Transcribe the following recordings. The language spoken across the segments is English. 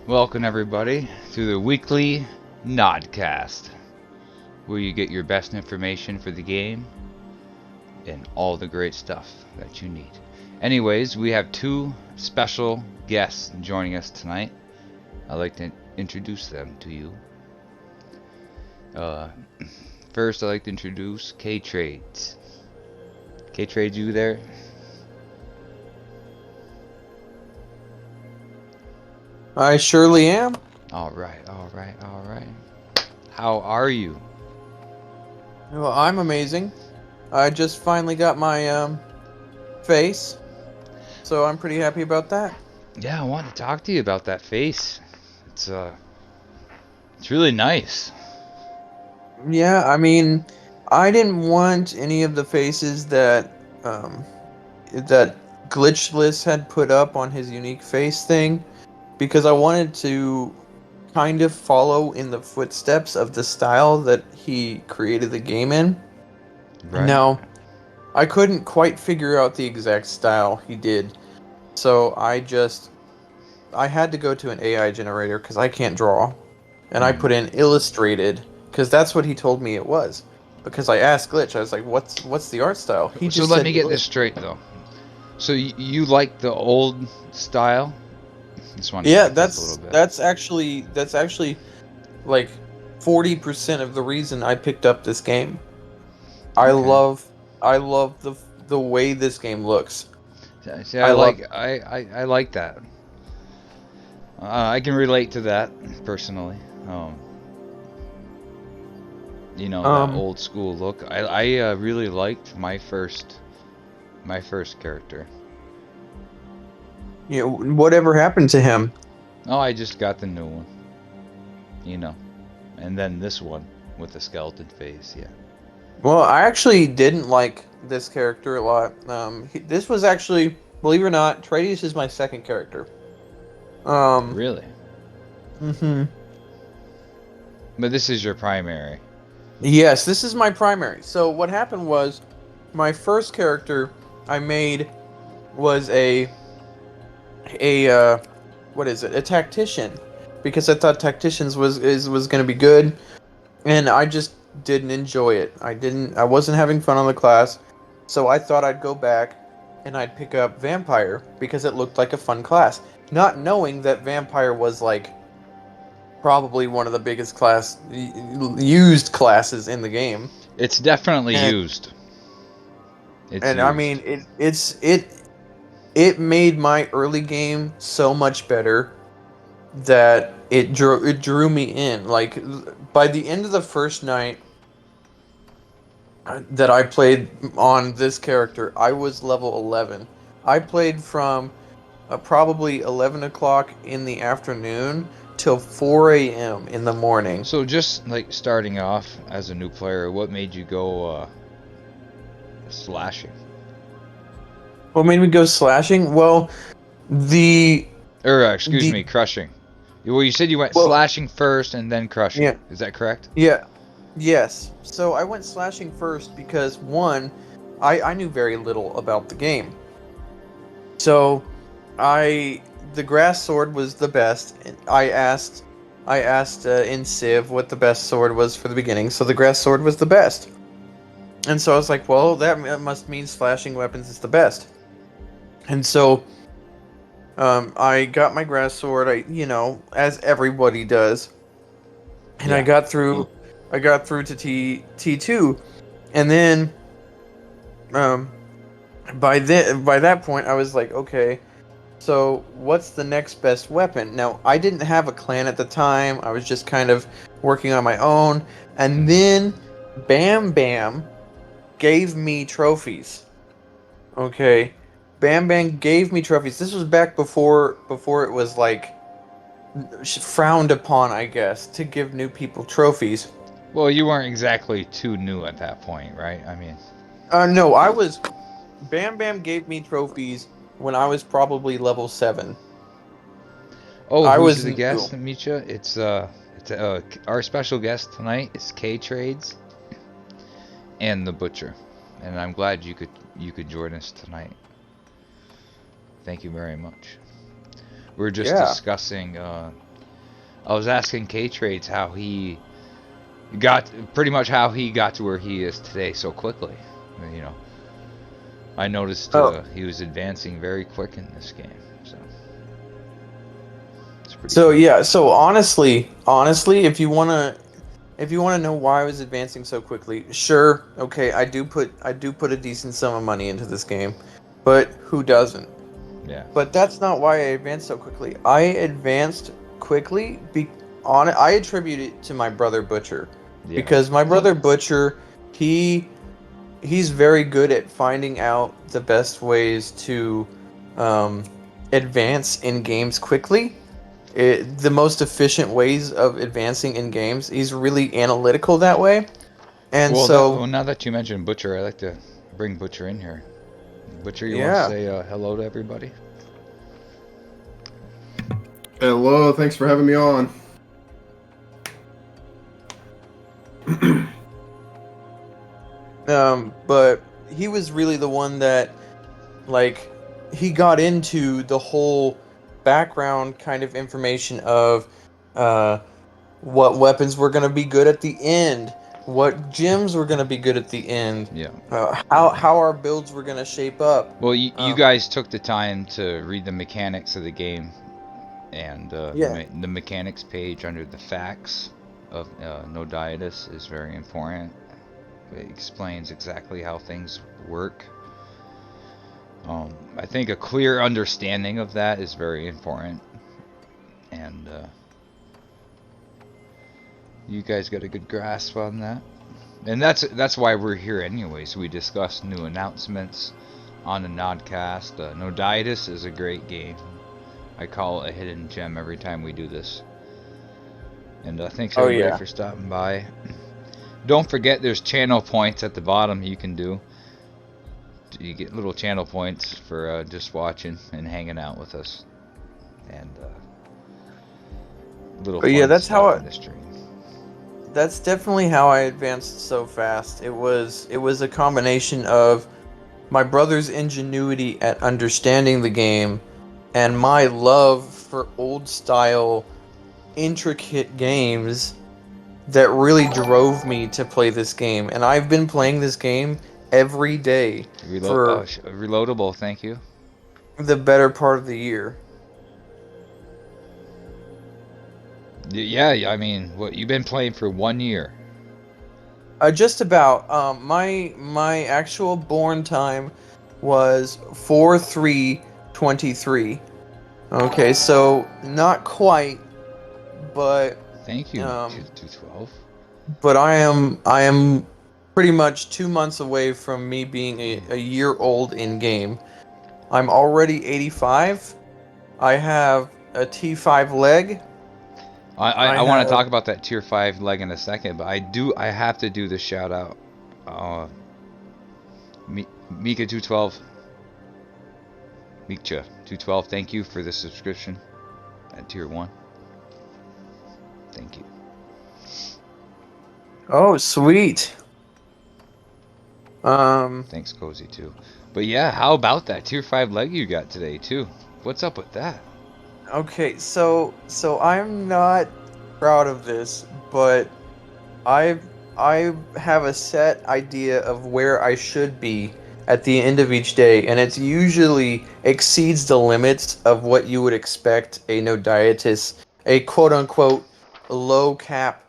Welcome everybody to the weekly NodCast, where you get your best information for the game and all the great stuff that you need. Anyways, we have two special guests joining us tonight. I'd like to introduce them to you. First, I'd like to introduce KTRADES. KTRADES, you there? I surely am. Alright. How are you? Well, I'm amazing. I just finally got my face, so I'm pretty happy about that. Yeah, I want to talk to you about that face. It's really nice. Yeah, I mean, I didn't want any of the faces that Glitchless had put up on his unique face thing, because I wanted to kind of follow in the footsteps of the style that he created the game in. Right? Now, I couldn't quite figure out the exact style he did, so I had to go to an AI generator because I can't draw, and I put in illustrated because that's what he told me it was. Because I asked Glitch, I was like, "What's the art style?" He So just let said me get this straight though. So you like the old style? Just want to Yeah, get this a little bit. that's actually like 40% of the reason I picked up this game. I Okay. love I love the way this game looks. See, I love I like that. I can relate to that personally. That um old school look. I really liked my first character. whatever happened to him. Oh, I just got the new one. You know, and then this one with the skeleton face. Yeah. Well, I actually didn't like this character a lot. This was actually, believe it or not, Trades is my second character. Um, Really? hmm But this is your primary. Yes, this is my primary. So what happened was, my first character I made was a what is it? A tactician, because I thought tacticians was going to be good, and I just didn't enjoy it. I wasn't having fun on the class, so I thought I'd go back and I'd pick up vampire because it looked like a fun class, not knowing that vampire was like probably one of the biggest used classes in the game. It's definitely and used. It's and I mean used. it made my early game so much better that it drew me in. Like, by the end of the first night that I played on this character, I was level 11. I played from probably 11 o'clock in the afternoon till 4 a.m. in the morning. So just like starting off as a new player, what made you go slashing? What made me go slashing? Well, the Or excuse the me, crushing. Well, you said you went well, slashing first and then crushing. yeah, Is that correct? yeah, yes. So I went slashing first because, one, I knew very little about the game. So I the grass sword was the best. And I asked in Civ what the best sword was for the beginning. So the grass sword was the best. And so I was like, well, that must mean slashing weapons is the best. And so I got my grass sword. As everybody does, and I Yeah. got through. I got through to T2, and then um, by that point, I was like, okay, so what's the next best weapon? Now, I didn't have a clan at the time. I was just kind of working on my own. And then Bam Bam gave me trophies. Okay. Bam Bam gave me trophies. This was back before it was like frowned upon, I guess, to give new people trophies. Well, you weren't exactly too new at that point, right? I mean, No, I was Bam Bam gave me trophies when I was probably level 7. oh, I who's was the new. guest, Misha? It's our special guest tonight is KTRADES and the Butcher, and I'm glad you could join us tonight. Thank you very much. We're just Yeah. discussing I was asking KTRADES how he got pretty much how he got to where he is today so quickly. You know, I noticed Oh, he was advancing very quick in this game, so it's pretty so cool. yeah, so honestly, if you wanna know why I was advancing so quickly, sure, okay, I do put a decent sum of money into this game, but who doesn't? Yeah, But that's not why I advanced so quickly. I advanced quickly I attribute it to my brother Butcher, yeah. because my brother Butcher, he he's very good at finding out the best ways to um, advance in games quickly. The most efficient ways of advancing in games. He's really analytical that way, and so Well, now that you mentioned Butcher, I'd like to bring Butcher in here. Butcher, you want to yeah. say hello to everybody? Hello, thanks for having me on. But he was really the one that, like, he got into the whole background kind of information of uh, what weapons were going to be good at the end, what gems were going to be good at the end, Yeah. how our builds were going to shape up. Well, you Um, guys took the time to read the mechanics of the game, and yeah. the mechanics page under the facts of NodCast is very important. It explains exactly how things work. I think a clear understanding of that is very important, and you guys got a good grasp on that. And that's why we're here anyways. We discuss new announcements on the NodCast. NodCast is a great game. I call it a hidden gem every time we do this. And thanks Oh everybody yeah. for stopping by. Don't forget there's channel points at the bottom you can do. You get little channel points for just watching and hanging out with us. And little But yeah, fun stuff in the stream. that's definitely how I advanced so fast. It was a combination of my brother's ingenuity at understanding the game and my love for old style intricate games that really drove me to play this game. And I've been playing this game every day for Reloadable, thank you. the better part of the year. Yeah, I mean, what you've been playing for 1 year. Just about. My actual born time was 4/3/23. Okay, so not quite, but Thank you, um, 212. I am pretty much 2 months away from me being a year old in game. I'm already 85. I have a T5 leg. I I want to have. talk about that tier 5 leg in a second, but I have to do the shout out. Uh, Mika 212, Mikcha 212, thank you for the subscription at tier 1. Thank you. Oh, sweet. Um. Thanks, Cozy, too. But yeah, how about that tier 5 leg you got today, too? What's up with that? Okay, so I'm not proud of this, but I I have a set idea of where I should be at the end of each day, and it's usually exceeds the limits of what you would expect a no dietist, a quote unquote low cap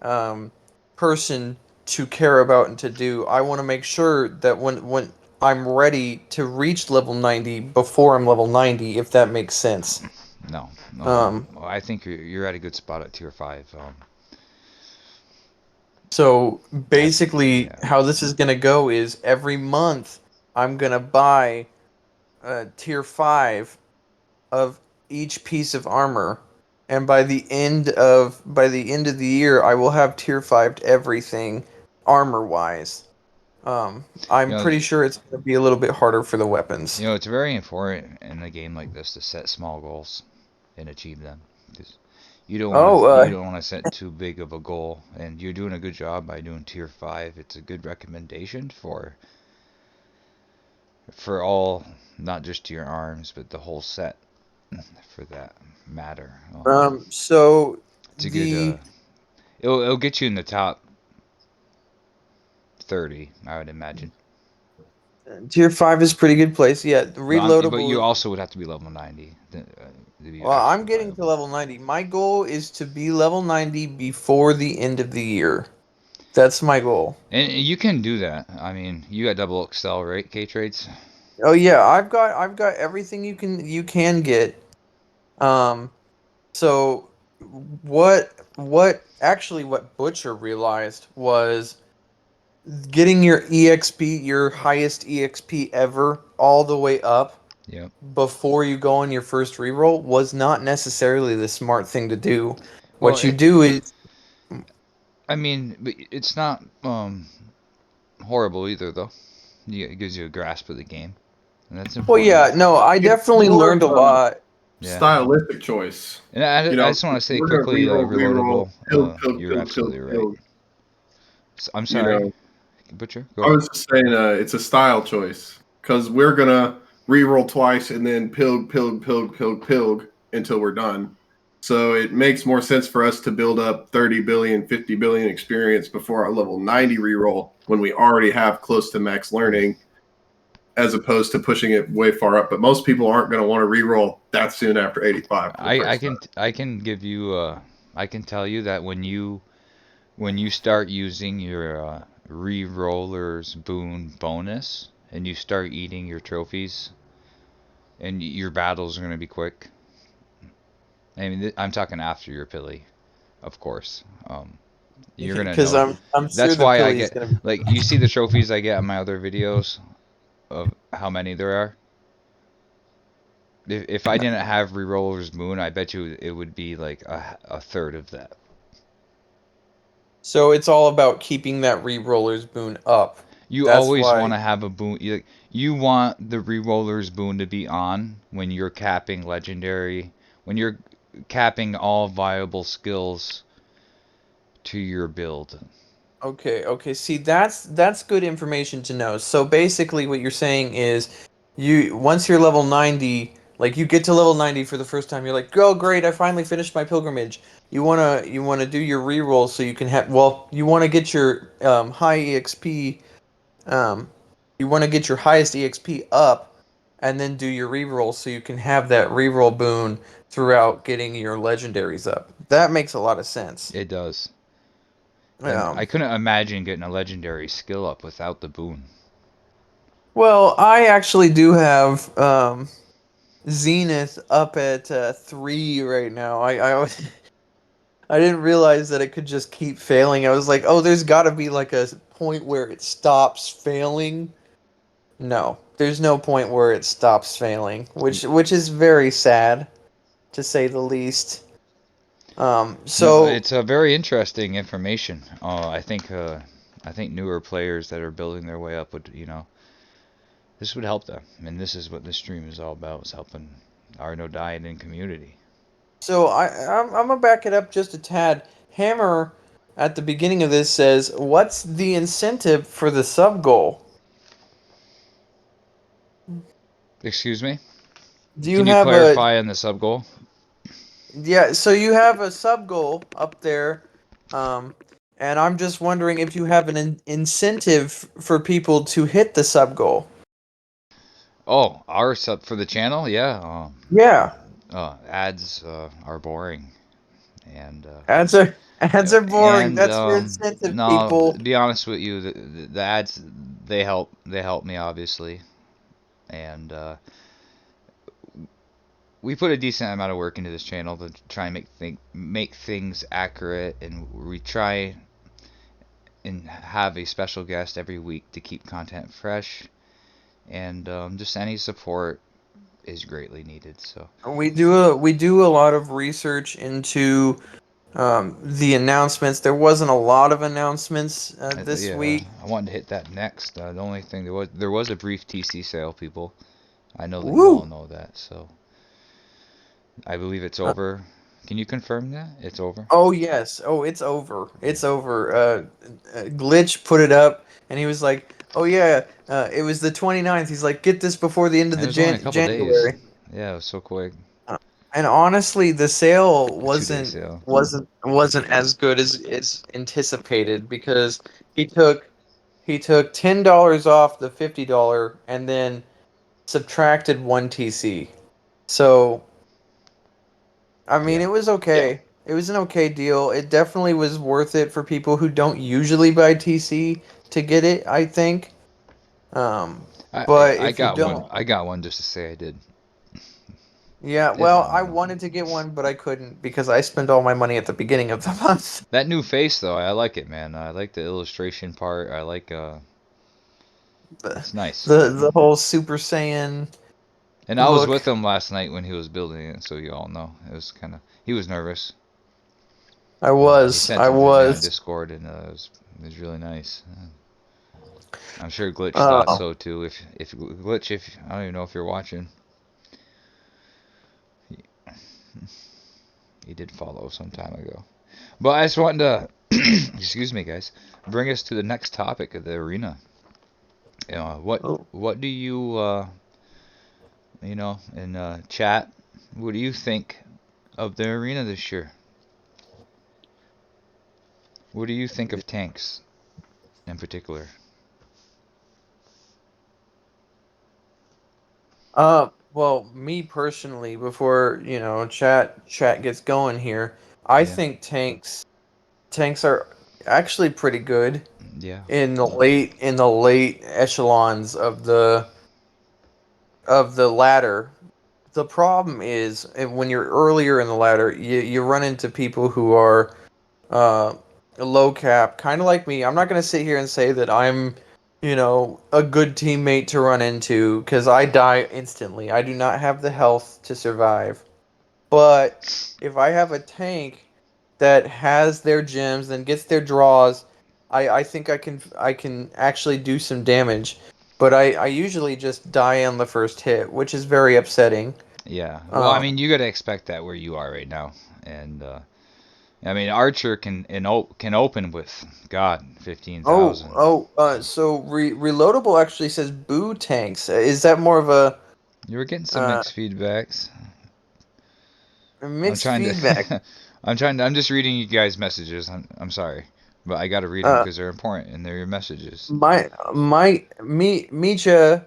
um, person to care about and to do. I want to make sure that when I'm ready to reach level 90 before I'm level 90, if that makes sense. No. Um, I think you're at a good spot at tier 5. So basically, Yeah. how this is gonna go is every month I'm gonna buy tier 5 of each piece of armor, and by the end of the year, I will have tier 5 to everything armor wise. I'm You know, pretty sure it's gonna be a little bit harder for the weapons. it's very important in a game like this to set small goals and achieve them. Because Oh, you don't want to set too big of a goal, and you're doing a good job by doing tier 5. It's a good recommendation for all, not just your arms, but the whole set, for that matter. so It's a good. It'll get you in the top 30, I would imagine. Tier 5 is pretty good place. Yeah, But you reloadable. also would have to be level 90 to be Well, I'm actually getting to viable. level 90. My goal is to be level 90 before the end of the year. That's my goal. And you can do that. I mean, you got double XL, right? KTRADES. Oh yeah, I've got everything you can get. Um, so what Butcher realized was getting your EXP, your highest EXP ever, all the way up Yep. before you go on your first reroll was not necessarily the smart thing to do. Well, What you do is, I mean, but it's not horrible either, though. It gives you a grasp of the game, and that's well, important. yeah, no, I It's definitely more learned a of a lot. Yeah. stylistic choice. And I You know, just want to say we're gonna quickly, reroll, reloadable. pilled, pilled, You're pilled, pilled, absolutely right. pilled. I'm You sorry, know, Butcher. Go I ahead. was just saying, it's a style choice because we're gonna reroll twice and then pilled, pilled, pilled, pilled, pilled until we're done. So it makes more sense for us to build up 30 billion, 50 billion experience before our level 90 reroll when we already have close to max learning, as opposed to pushing it way far up. But most people aren't going to want to reroll that soon after 85 for the I first time. can give you I can tell you that when you start using your re-rollers boon bonus and you start eating your trophies and your battles are going to be quick. I mean, I'm talking after your pilly, of course. You're gonna Because know. I'm sure That's the why I Pilly is get gonna be. like you see the trophies I get on my other videos of how many there are. If I didn't have re-rollers moon, I bet you it would be like a third of that. So it's all about keeping that re-rollers boon up. You That's always want why. to have a boon. You want the re-rollers boon to be on when you're capping legendary, when you're capping all viable skills to your build. Okay, okay. See, that's good information to know. So basically, what you're saying is, you once you're level 90, like you get to level 90 for the first time, you're like, oh great, I finally finished my pilgrimage. You wanna do your reroll so you can have. Well, you wanna get your high EXP. Um, you wanna get your highest EXP up, and then do your reroll so you can have that reroll boon throughout getting your legendaries up. That makes a lot of sense. It does. And I Um, couldn't imagine getting a legendary skill up without the boon. Well, I actually do have Zenith up at 3 right now. I didn't realize that it could just keep failing. I was like, oh, there's got to be like a point where it stops failing. No, there's no point where it stops failing, which is very sad to say the least. No, So it's a very interesting information. I think newer players that are building their way up would, this would help them. And this is what this stream is all about, is helping our no dieting community. I'm gonna back it up just a tad. Hammer at the beginning of this says, "What's the incentive for the sub goal?" Excuse me? Do you Can you have a clarify on the sub goal? Yeah, so you have a sub goal up there, um, and I'm just wondering if you have an incentive for people to hit the sub goal. Oh, our sub for the channel? Yeah. Yeah, Ads are boring. And ads are boring. and That's your incentive, no, to people. be honest with you, the ads they help me obviously, and we put a decent amount of work into this channel to try and make things accurate, and we try and have a special guest every week to keep content fresh, and just any support is greatly needed. So We do a lot of research into the announcements. There wasn't a lot of announcements this yeah, week. I wanted to hit that next. The only thing there was a brief TC sale, people. I know that you all Woo! know that, so I believe it's over. Can you confirm that? It's over? Oh yes. Oh, it's over. It's over. Glitch put it up, and he was like, "Oh yeah, it was the 29th." He's like, "Get this before the end of It the was only a couple days. January." Yeah, it was so quick. And honestly, the sale A 2 day sale. wasn't as good as anticipated because he took he took $10 off the $50 and then subtracted one TC. So I mean, Yeah. it was okay. It was an okay deal. It definitely was worth it for people who don't usually buy TC to get it, I think. Um, but I if you got one. don't, I got one just to say I did. yeah, It, well, I wanted to get one, but I couldn't because I spent all my money at the beginning of the month. that new face though, I like it, man. I like the illustration part. I like The it's nice. the whole Super Saiyan And I was with look. him last night when he was building it, so you all know. It was kind of he was nervous. He sent I it to me on was. Discord, and it was really nice. I'm sure Glitch thought Uh, so too. If Glitch, if I don't even know if you're watching, he, he did follow some time ago. But I just wanted to, excuse me, guys, bring us to the next topic of the arena. oh, What do you in chat? What do you think of the arena this year? What do you think of tanks in particular? well, me personally, before chat gets going here, I Yeah, think tanks are actually pretty good yeah, in the late echelons of the ladder. The problem is when you're earlier in the ladder, you run into people who are uh, low cap, kind of like me. I'm not going to sit here and say that I'm, a good teammate to run into because I die instantly. I do not have the health to survive. But if I have a tank that has their gems and gets their draws, I think I can actually do some damage. But I usually just die on the first hit, which is very upsetting. yeah. Well, I mean, Um, you got to expect that where you are right now, and I mean, Archer can open with God 15,000. so reloadable actually says boo tanks. Is that more of You were getting some uh, mixed feedbacks. a I'm mixed trying feedback? to, I'm just reading you guys' messages. I'm sorry, but I got to read them Uh, because they're important and they're your messages. Micha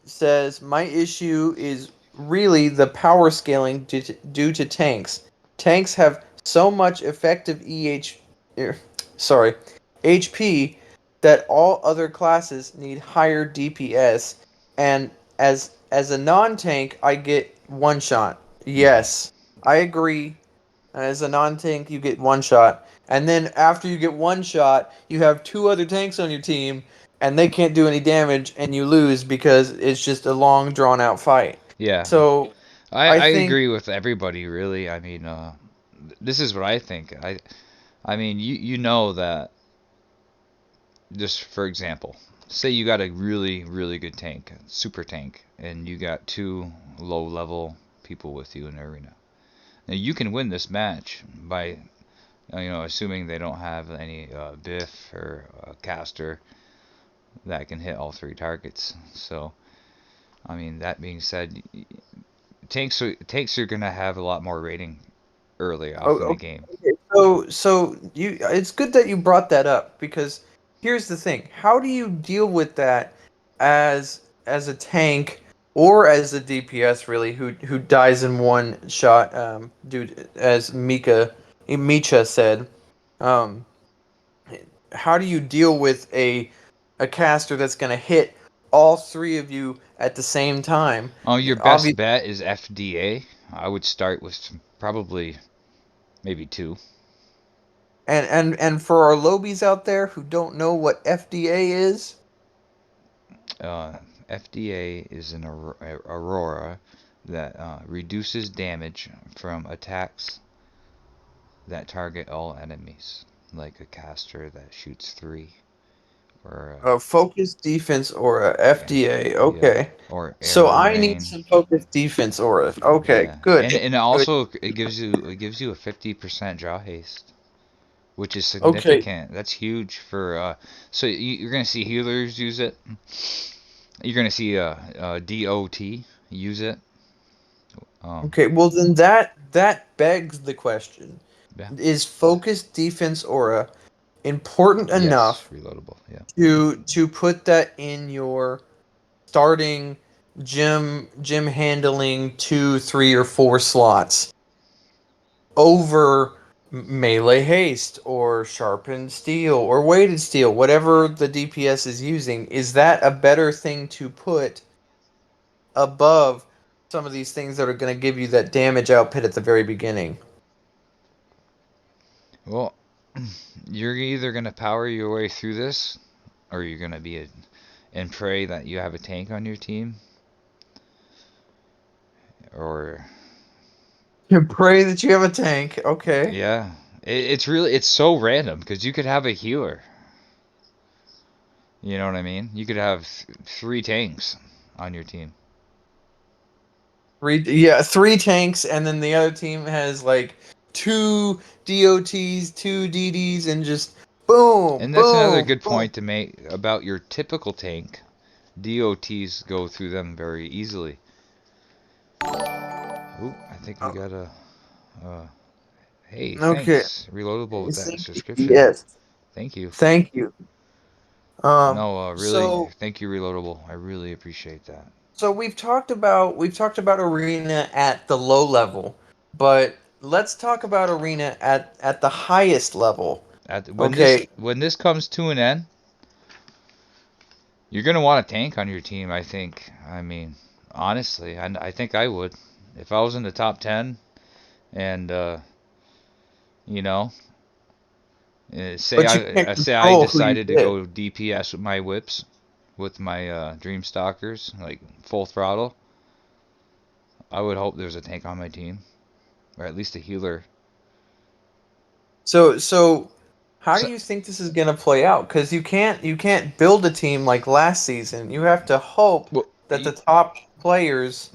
says my issue is really the power scaling due to tanks. Tanks have so much effective er, sorry, HP that all other classes need higher DPS, and as a non-tank, I get one shot. Hmm. Yes, I agree. As a non-tank, you get one shot, and then after you get one shot, you have two other tanks on your team, and they can't do any damage, and you lose because it's just a long, drawn-out fight. Yeah, So, I I think, agree with everybody really. I mean, this is what I think. I mean, you know that just for example, say you got a really good tank, super tank, and you got two low level people with you in the arena. Now you can win this match by assuming they don't have any biff or caster that can hit all three targets. So, I mean, that being said, tanks are gonna have a lot more rating early off in the oh, game. okay. So you, it's good that you brought that up because here's the thing: how do you deal with that as a tank or as a DPS really who dies in one shot? Dude, as Micha said. Um, how do you deal with a caster that's going to hit all three of you at the same time? Oh, your best Obviously, bet is FDA. I would start with probably maybe two. and for our lobies out there who don't know what FDA is, FDA is an aurora that reduces damage from attacks that target all enemies, like a caster that shoots three, or a focus defense aura, yeah, FDA. yeah, Okay. or So arrow I need rain. some focus defense aura. Okay, Yeah, good. and Good. also it gives you a 50% draw haste, which is Okay. significant. That's huge for so you're gonna see healers use it. You're gonna see DOT use it. Okay, well then that begs the question: Yeah. is focused defense aura important Yes, enough reloadable. Yeah. to put that in your starting gym handling 2, 3, or 4 slots over melee haste or sharpened steel or weighted steel, whatever the DPS is using? Is that a better thing to put above some of these things that are going to give you that damage output at the very beginning? Well, you're either gonna power your way through this, or you're gonna be and pray that you have a tank on your team, or And pray that you have a tank. Okay. yeah, it's so random because you could have a healer. You know what I mean? You could have three tanks on your team. Three tanks, and then the other team has like two DOTs, two DDs, and just boom, And that's another boom, good boom. point to make about your typical tank. DOTs go through them very easily. Ooh, I think we got a. Uh, hey, Okay. thanks, reloadable with that subscription. Yes. Thank you. Thank you. No, really, So thank you, reloadable. I really appreciate that. so we've talked about arena at the low level, but let's talk about arena at the highest level. Okay. When this comes to an end, you're gonna want a tank on your team. I think. I mean, honestly, I think I would if I was in the top 10 and you know, But you can't say I control who you decided to get. go DPS with my whips, with my Dream Stalkers, like full throttle. I would hope there's a tank on my team, or at least a healer. So how do So, you think this is gonna play out? Because you can't build a team like last season. You have to hope well, that the top players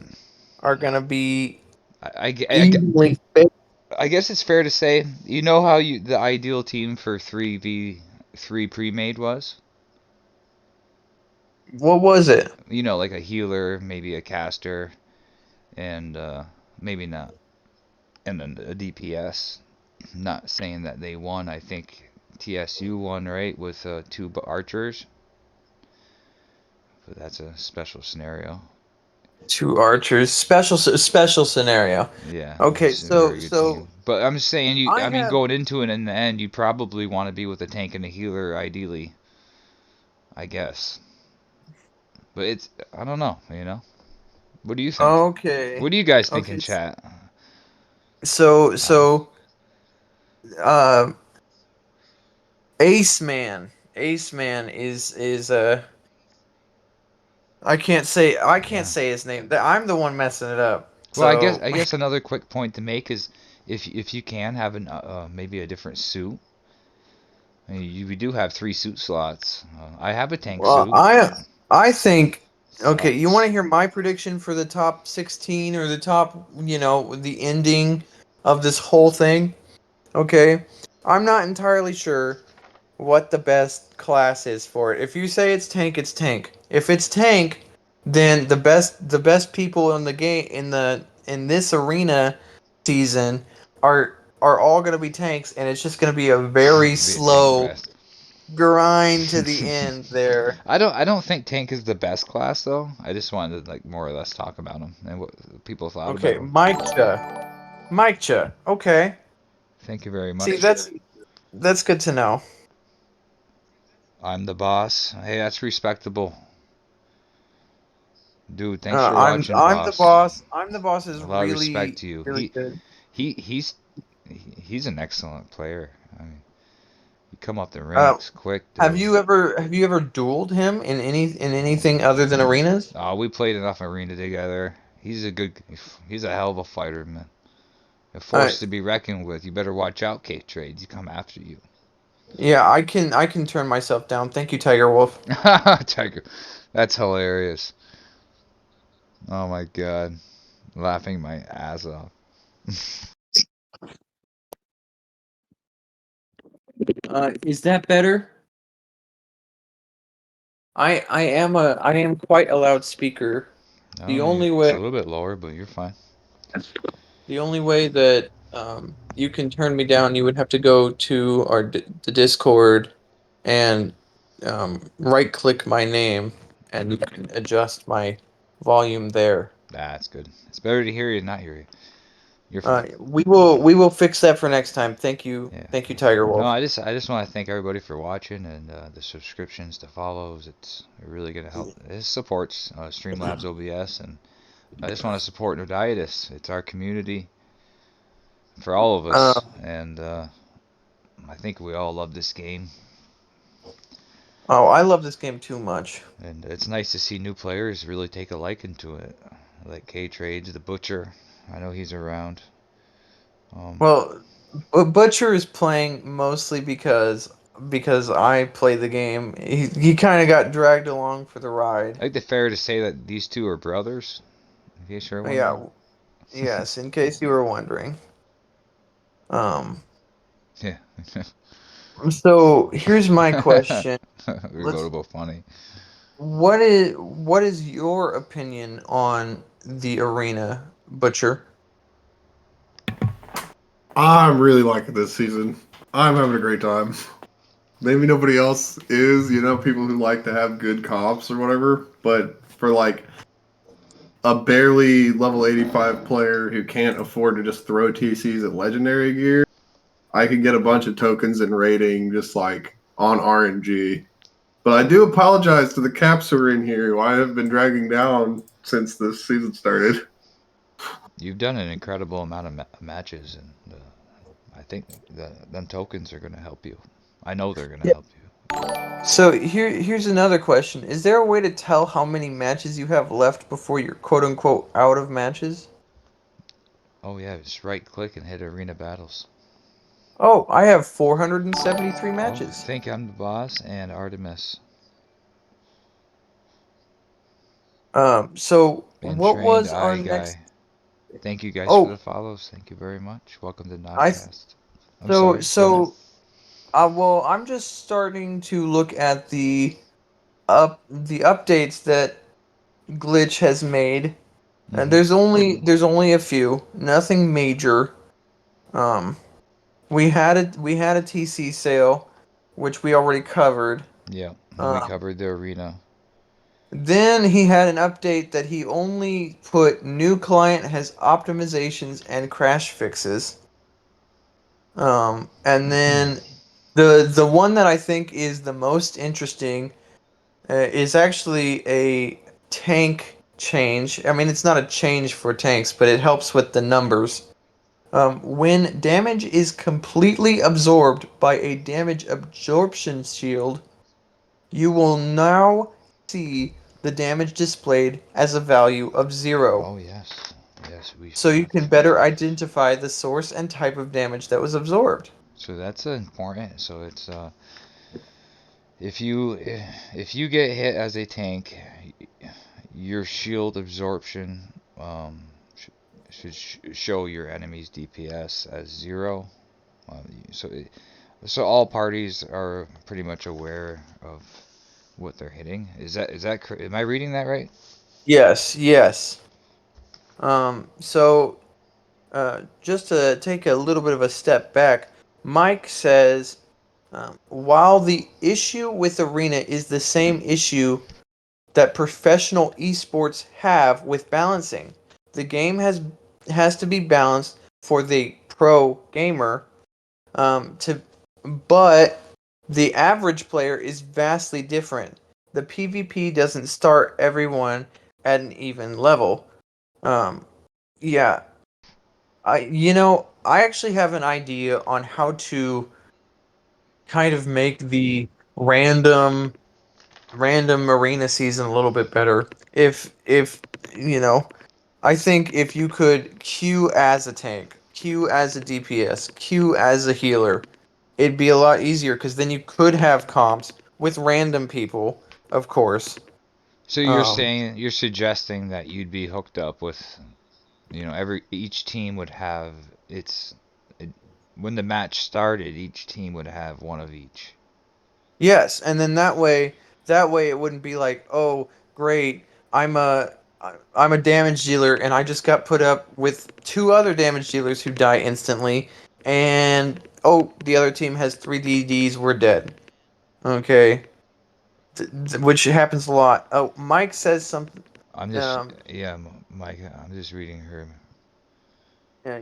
are gonna be I, I, evenly fit. I guess it's fair to say, you know how the ideal team for 3v3 pre-made was? What was it? You know, like a healer, maybe a caster, and maybe not, and then a DPS. Not saying that they won. I think TSU won, right, with two archers, but that's a special scenario. Two archers. Special scenario. Yeah, Okay, it's a so very good so team. But I'm just saying, I I mean, have. going into it in the end, you probably want to be with a tank and a healer, ideally, I guess. But I don't know, you know. What do you think? Okay. What do you guys think in Okay. chat? So Uh, so uh, Ace Man is. I can't yeah. say his name. I'm the one messing it up. Well, So I guess another quick point to make is if you can have an maybe a different suit. I mean, we do have three suit slots. I have a tank well, suit. I think okay, you want Sucks. to hear my prediction for the top 16 or the top, the ending of this whole thing? Okay. I'm not entirely sure what the best class is for it. If you say it's tank, it's tank. If it's tank, then the best people in the game in this arena season are all going to be tanks, and it's just going to be a very Be a tank slow fest. grind to the end there. I don't think tank is the best class though. I just wanted to like more or less talk about them and what people thought about Okay, them. Mike Cha. Okay. Thank you very See, much. that's good to know. I'm the boss. Hey, that's respectable. Dude, thanks Uh, for I'm watching, I'm the boss. boss. I'm the boss is A lot of respect really to you. really good. He he's he's an excellent player. I mean, you come up the Uh, ranks quick, Have dude. you ever dueled him in anything other than arenas? We played enough arena together. He's a hell of a fighter, man. A Uh, force to be reckoned with. You better watch out, KTRADES. He come after you. yeah, I can turn myself down. Thank you, Tiger Wolf. Tiger, that's hilarious. Oh my god, laughing my ass off. Is that better? I am quite a loud speaker. The No, only it's a way little bit lower, but you're fine. The only way that you can turn me down, you would have to go to the Discord and right-click my name, and you can adjust my volume there. That's good. It's better to hear you than not hear you. You're fine. We will fix that for next time. Yeah. Thank you, Tiger No, Wolf. I just want to thank everybody for watching and the subscriptions, the follows. It's really gonna help. It supports Streamlabs OBS, and I just want to support NodCast. It's our community for all of us, Um, and I think we all love this game. oh, I love this game too much. And it's nice to see new players really take a liking to it, like KTRADES, the Butcher. I know he's around. Um, Well, Butcher is playing mostly because I play the game. He kind of got dragged along for the ride. I think it's fair to say that these two are brothers, in case you're wondering. Yeah, yes, in case you were wondering. Um, Yeah. so here's my question. Let's Relatable, funny. what is your opinion on the arena, Butcher? I'm really liking this season. I'm having a great time. Maybe nobody else is, people who like to have good comps or whatever, but for like a barely level 85 player who can't afford to just throw TCs at legendary gear, I could get a bunch of tokens and rating just like on RNG. But I do apologize to the caps who are in here who I have been dragging down since this season started. You've done an incredible amount of matches, and I think them tokens are going to help you. I know they're going to Yeah. help you. So here's another question. Is there a way to tell how many matches you have left before you're quote unquote out of matches? Oh yeah, just right click and hit arena battles. Oh, I have 473 Oh, I matches. think I'm the boss and Artemis. So Been what trained, was our I next? guy. Thank you guys for Oh, the follows. Thank you very much. Welcome to I th- NodCast. I'm so sorry. Go ahead. so well, I'm just starting to look at the updates that Glitch has made, and Hmm. there's only a few, nothing major. Um, we had a TC sale, which we already covered. Yeah, and we Um, covered the arena. then he had an update that he only put new client has optimizations and crash fixes. And then the one that I think is the most interesting is actually a tank change. I mean, it's not a change for tanks, but it helps with the numbers. When damage is completely absorbed by a damage absorption shield, you will now see the damage displayed as a value of 0. Oh yes, yes we. So you can better identify the source and type of damage that was absorbed. So that's important. So it's if you get hit as a tank, your shield absorption should show your enemy's DPS as 0. So so all parties are pretty much aware of what they're hitting. Am I reading that right? Yes, yes. So just to take a little bit of a step back, Mike says, while the issue with Arena is the same issue that professional esports have with balancing, the game has to be balanced for the pro gamer. But the average player is vastly different. The PvP doesn't start everyone at an even level. Um, yeah, I actually have an idea on how to kind of make the random random arena season a little bit better. If you know, I think if you could queue as a tank, queue as a DPS, queue as a healer, it'd be a lot easier because then you could have comps with random people, of course. So Um, you're suggesting that you'd be hooked up with, every each team would have its it, when the match started, each team would have one of each. yes, and then that way it wouldn't be like, oh, great, I'm a I'm a damage dealer, and I just got put up with 2 other damage dealers who die instantly, and oh, the other team has 3 DDs. We're dead. Okay, which happens a lot. Oh, Mike says something. I'm just, Um, yeah, Mike, I'm just reading her.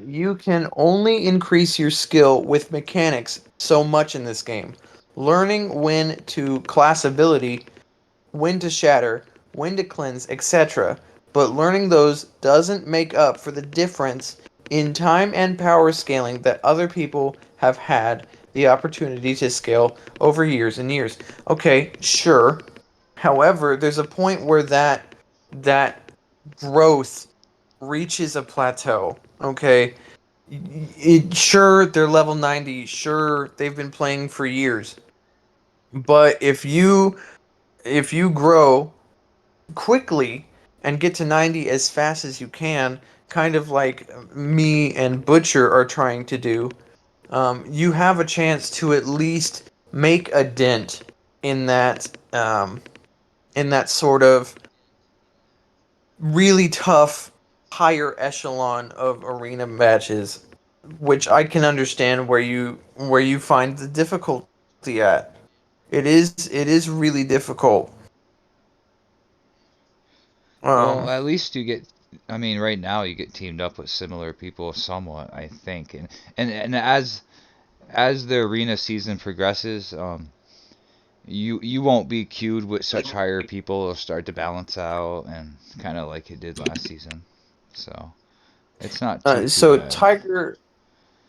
you can only increase your skill with mechanics so much in this game. Learning when to class ability, when to shatter, when to cleanse, etc. But learning those doesn't make up for the difference in time and power scaling that other people have had the opportunity to scale over years and years. Okay, sure. However, there's a point where that growth reaches a plateau. Okay, sure they're level 90. Sure they've been playing for years. But if you grow quickly and get to 90 as fast as you can, kind of like me and Butcher are trying to do, you have a chance to at least make a dent in that sort of really tough higher echelon of arena matches, which I can understand where you find the difficulty at. It is really difficult. Well, Um, at least you get. I mean, right now you get teamed up with similar people somewhat, I think, and as the arena season progresses, you won't be queued with such higher people. It'll start to balance out, and kind of like it did last season. So it's not too so bad.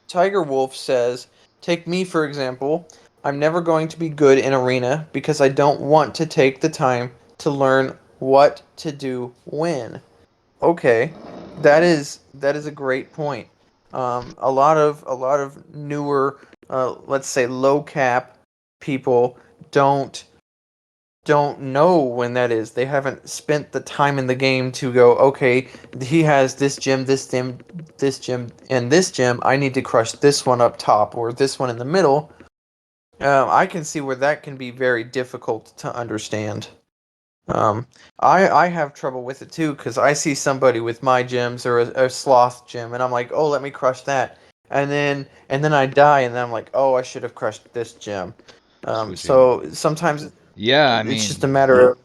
Tiger Wolf says, "Take me for example. I'm never going to be good in arena because I don't want to take the time to learn what to do when." Okay, that is a great point. A lot of newer, let's say low cap people don't don't know when that is. They haven't spent the time in the game to go, okay, he has this gym, and this gym. I need to crush this one up top or this one in the middle. I can see where that can be very difficult to understand. Um, I have trouble with it too because I see somebody with my gems or a sloth gem, and I'm like, oh, let me crush that, and then I die, and then I'm like, oh, I should have crushed this gem. Switching. So sometimes Yeah, I it's just mean, a matter of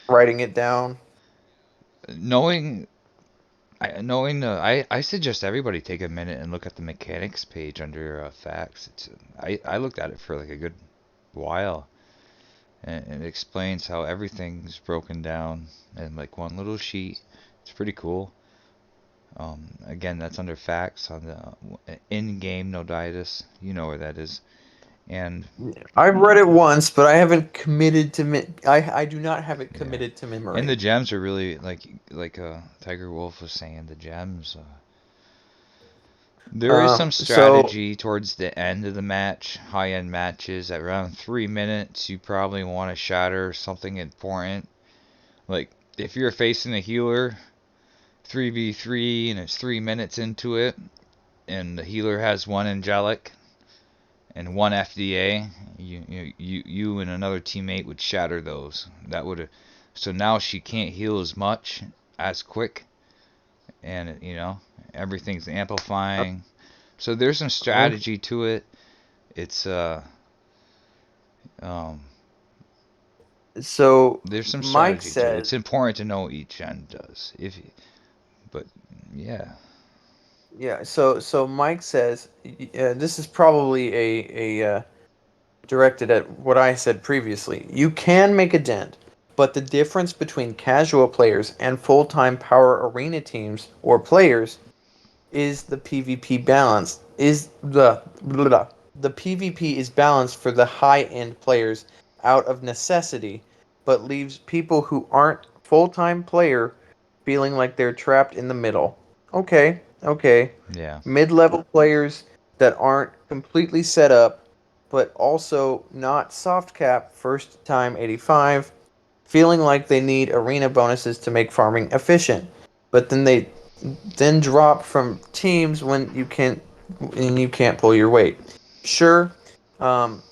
writing it down. knowing knowing I suggest everybody take a minute and look at the mechanics page under facts. I looked at it for like a good while, and it explains how everything's broken down in like one little sheet. It's pretty cool. Again, that's under facts on the in-game Noditis. You know where that is. And I've read it once, but I haven't committed to I do not have it yeah, committed to and the memory. gems are really like Tiger Wolf was saying. The gems. There is some So strategy towards the end of the match, high-end matches. At around 3 minutes, you probably want to shatter something important. Like if you're facing a healer 3v3 and it's 3 minutes into it, and the healer has one angelic and one FDA, you and another teammate would shatter those. That would so now she can't heal as much as quick, and everything's amplifying. So there's some okay. strategy to it. It's um So there's some Mike strategy to it. says, It's important to know what each gen does. But yeah, yeah. So Mike says, this is probably a directed at what I said previously. You can make a dent, but the difference between casual players and full-time power arena teams or players is the PvP balance. Is the PvP is balanced for the high-end players out of necessity, but leaves people who aren't full-time player feeling like they're trapped in the middle. Okay, okay. yeah, Mid-level players that aren't completely set up, but also not soft cap first time 85, feeling like they need arena bonuses to make farming efficient. But then drop from teams when you can't pull your weight. Sure. Um,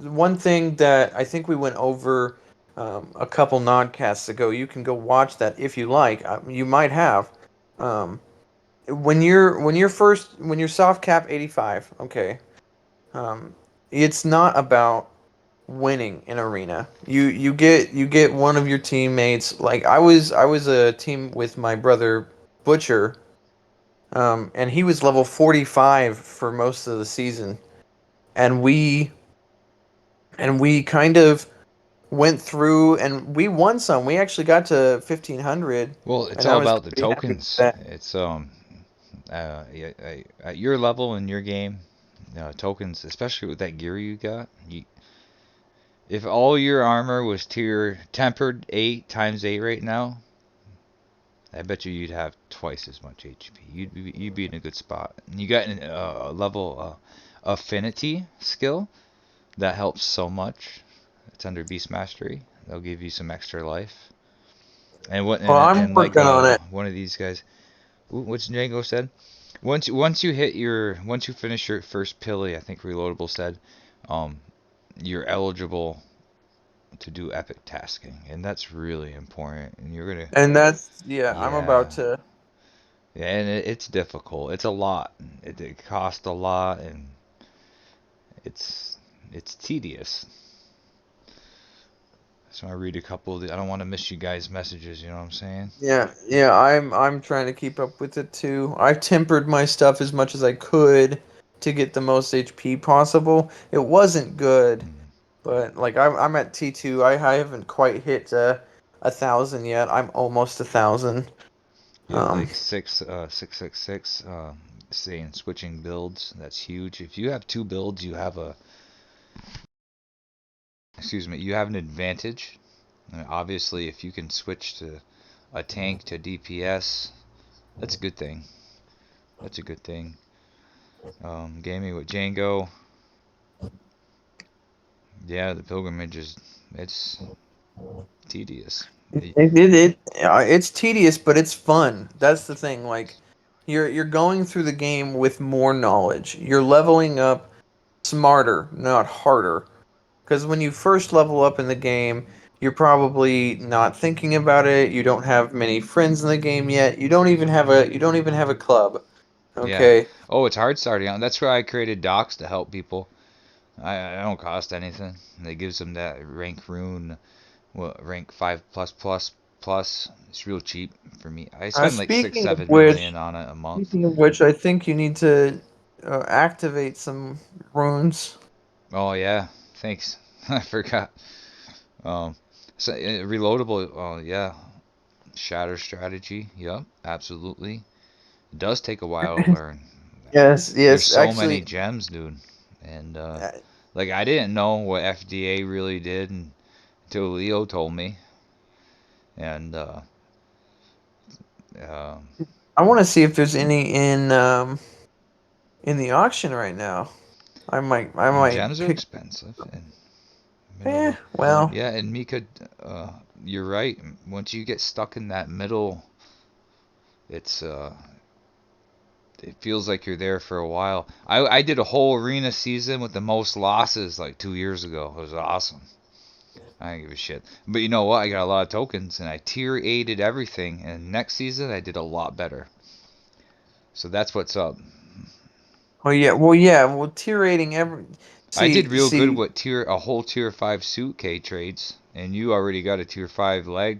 one thing that I think we went over a couple Nodcasts ago. You can go watch that if you like. You might have. Um, when you're soft cap 85, okay. Um, it's not about winning an arena. You get one of your teammates. Like I was a team with my brother Butcher, and he was level 45 for most of the season, and we kind of went through and we won some. We actually got to 1500, Well, it's and I all was about the pretty happy with tokens. that. It's at your level in your game, tokens, especially with that gear you got. If all your armor was tier tempered 8 times 8 right now, I bet you'd have twice as much HP. You'd be in a good spot. And you got a level affinity skill that helps so much. It's under Beast Mastery. They'll give you some extra life. And what Well, I'm and like working on it. one of these guys, what's Django said? Once you finish your first pilly, I think Reloadable said, um, you're eligible to do epic tasking, and that's really important. And you're gonna, And that's, yeah, I'm about yeah, to. yeah, and it's difficult. It's a lot. It costs a lot, and it's it's tedious. So I read a couple of the. I don't want to miss you guys' messages. You know what I'm saying? Yeah, yeah, I'm trying to keep up with it too. I tempered my stuff as much as I could to get the most HP possible. It wasn't good, Mm. but like I'm at T2. I haven't quite hit 1,000 yet. I'm almost 1,000. You have Um, like 666, saying switching builds. That's huge. If you have two builds, you have a, excuse me, you have an advantage. And obviously, if you can switch to a tank to DPS, that's a good thing. That's a good thing. Gaming with Django, yeah, the pilgrimage is, it's tedious. it's tedious, but it's fun. That's the thing. Like you're going through the game with more knowledge. You're leveling up smarter, not harder. Because when you first level up in the game, you're probably not thinking about it. You don't have many friends in the game yet. You don't even have a club. Yeah. Okay. Oh, it's hard starting out. That's why I created docs to help people. I don't cost anything. It gives them that rank rune, well, rank 5 plus plus plus. It's real cheap for me. I spend like six, Speaking of 7 million which, on it a month. speaking of which, I think you need to activate some runes. Oh yeah, thanks. I forgot. Um, so reloadable. Oh yeah, shatter strategy. Yep, absolutely. It does take a while to learn. Yes, There's yes. so many Actually, gems, dude. And uh, like I didn't know what FDA really did until Leo told me. And uh, I want to see if there's any in the auction right now. I might gems are pick. expensive in middle of, Well, yeah. And Mika, uh, you're right. Once you get stuck in that middle, it's it feels like you're there for a while. I did a whole arena season with the most losses like 2 years ago. It was awesome. I don't give a shit. But you know what? I got a lot of tokens and I tier 8'd everything. And next season I did a lot better. So that's what's up. well, tier rating every. I did real good See, with a whole tier 5 suit K trades, and you already got a tier 5 leg.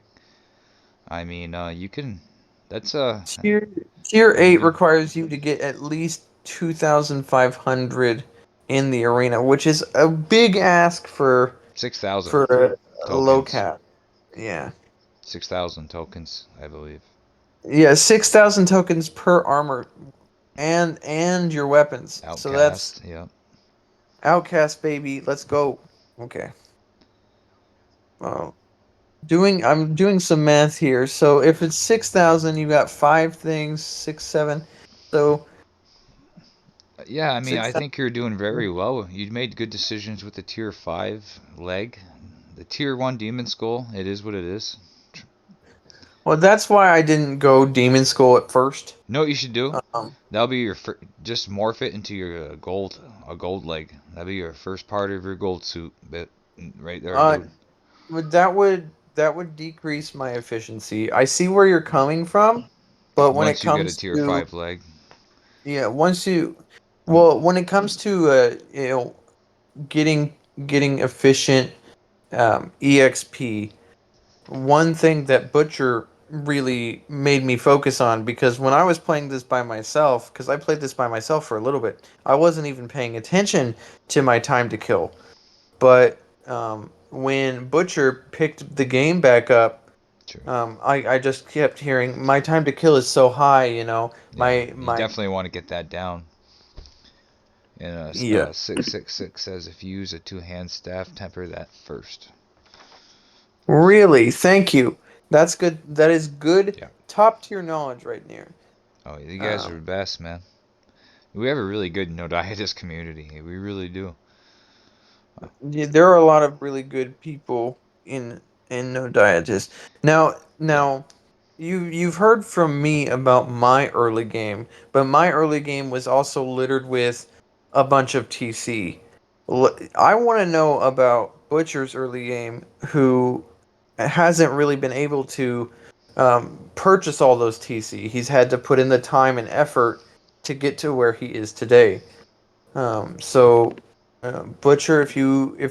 I mean, you can. That's tier tier you can eight do requires you to get at least 2,500 in the arena, which is a big ask for 6,000 for a low tokens. cap. Yeah, 6,000 tokens, I believe. yeah, 6,000 tokens per armor and your weapons. So that's Outcast, yep. outcast, baby. Let's go. Okay. Oh, I'm doing some math here. So if it's 6,000, you got five things, six, seven. So Yeah, I mean, I six. think you're doing very well. You made good decisions with the tier 5 leg. The tier 1 demon skull, it is what it is. Well, that's why I didn't go Demon Skull at first. Know what you should do? Um, That'll be your just morph it into your gold, a gold leg. That'll be your first part of your gold suit bit right there, uh, dude. that would decrease my efficiency. I see where you're coming from, but when it Once you get a comes tier to 5 leg. yeah, once you Um, well, when it comes to getting efficient EXP, one thing that Butcher really made me focus on, because when I was playing this by myself, because I played this by myself for a little bit, I wasn't even paying attention to my time to kill. But when Butcher picked the game back up, True. I just kept hearing my time to kill is so high. Yeah, you My definitely want to get that down. And yeah. 666 says if you use a two-hand staff, temper that first. Really, thank you. That's good. That is good Yeah. top tier knowledge right there. Oh, you guys are the Um, best, man. We have a really good No Dietist community. We really do. yeah, there are a lot of really good people in No Dietist. Yeah. Now, you've heard from me about my early game, but my early game was also littered with a bunch of TC. I want to know about Butcher's early game, who hasn't really been able to purchase all those TC. He's had to put in the time and effort to get to where he is today. So, Butcher, if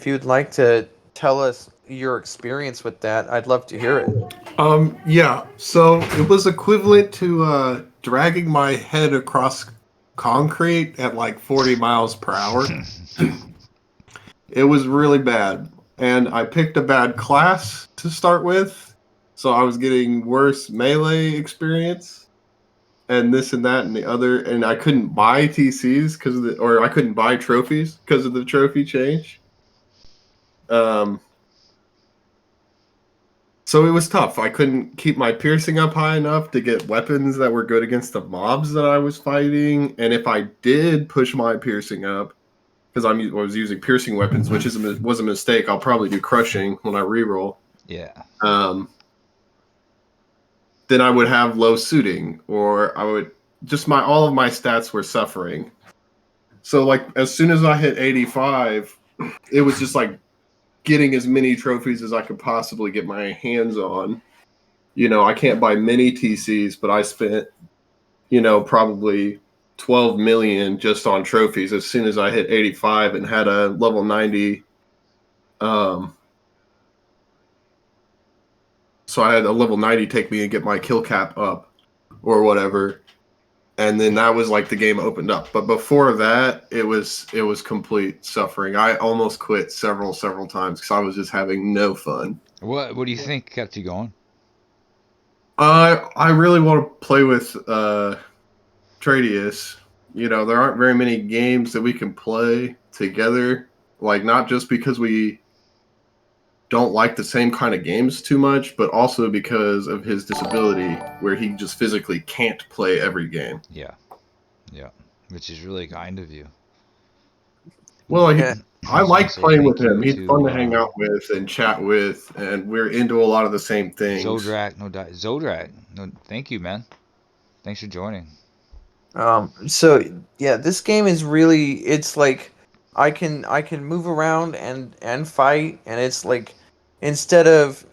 you'd like to tell us your experience with that, I'd love to hear it. Yeah. So it was equivalent to dragging my head across concrete at like 40 miles per hour. It was really bad. And I picked a bad class to start with. So I was getting worse melee experience and this and that and the other. And I couldn't buy TCs because of or I couldn't buy trophies because of the trophy change. Um, so it was tough. I couldn't keep my piercing up high enough to get weapons that were good against the mobs that I was fighting. And if I did push my piercing up, because I was using piercing weapons, which was a mistake. I'll probably do crushing when I reroll. Yeah. Um, then I would have low suiting, or I would just all of my stats were suffering. So like as soon as I hit 85, it was just like getting as many trophies as I could possibly get my hands on. I can't buy many TCs, but I spent probably 12 million just on trophies as soon as I hit 85 and had a level 90 so I had a level 90 take me and get my kill cap up or whatever. And then that was like the game opened up. But before that, it was complete suffering. I almost quit several times because I was just having no fun. What do you think kept you going? I really want to play with Tradius. There aren't very many games that we can play together. Like not just because we don't like the same kind of games too much, but also because of his disability, where he just physically can't play every game. Yeah. Yeah. Which is really kind of you. Well, Yeah. I I just want to like say playing with thank you him. He's fun to to hang out with and chat with, and we're into a lot of the same things. Zodrak. Zodrak. No, thank you, man. Thanks for joining. So yeah, this game is really, it's like I can move around and fight, and it's like instead of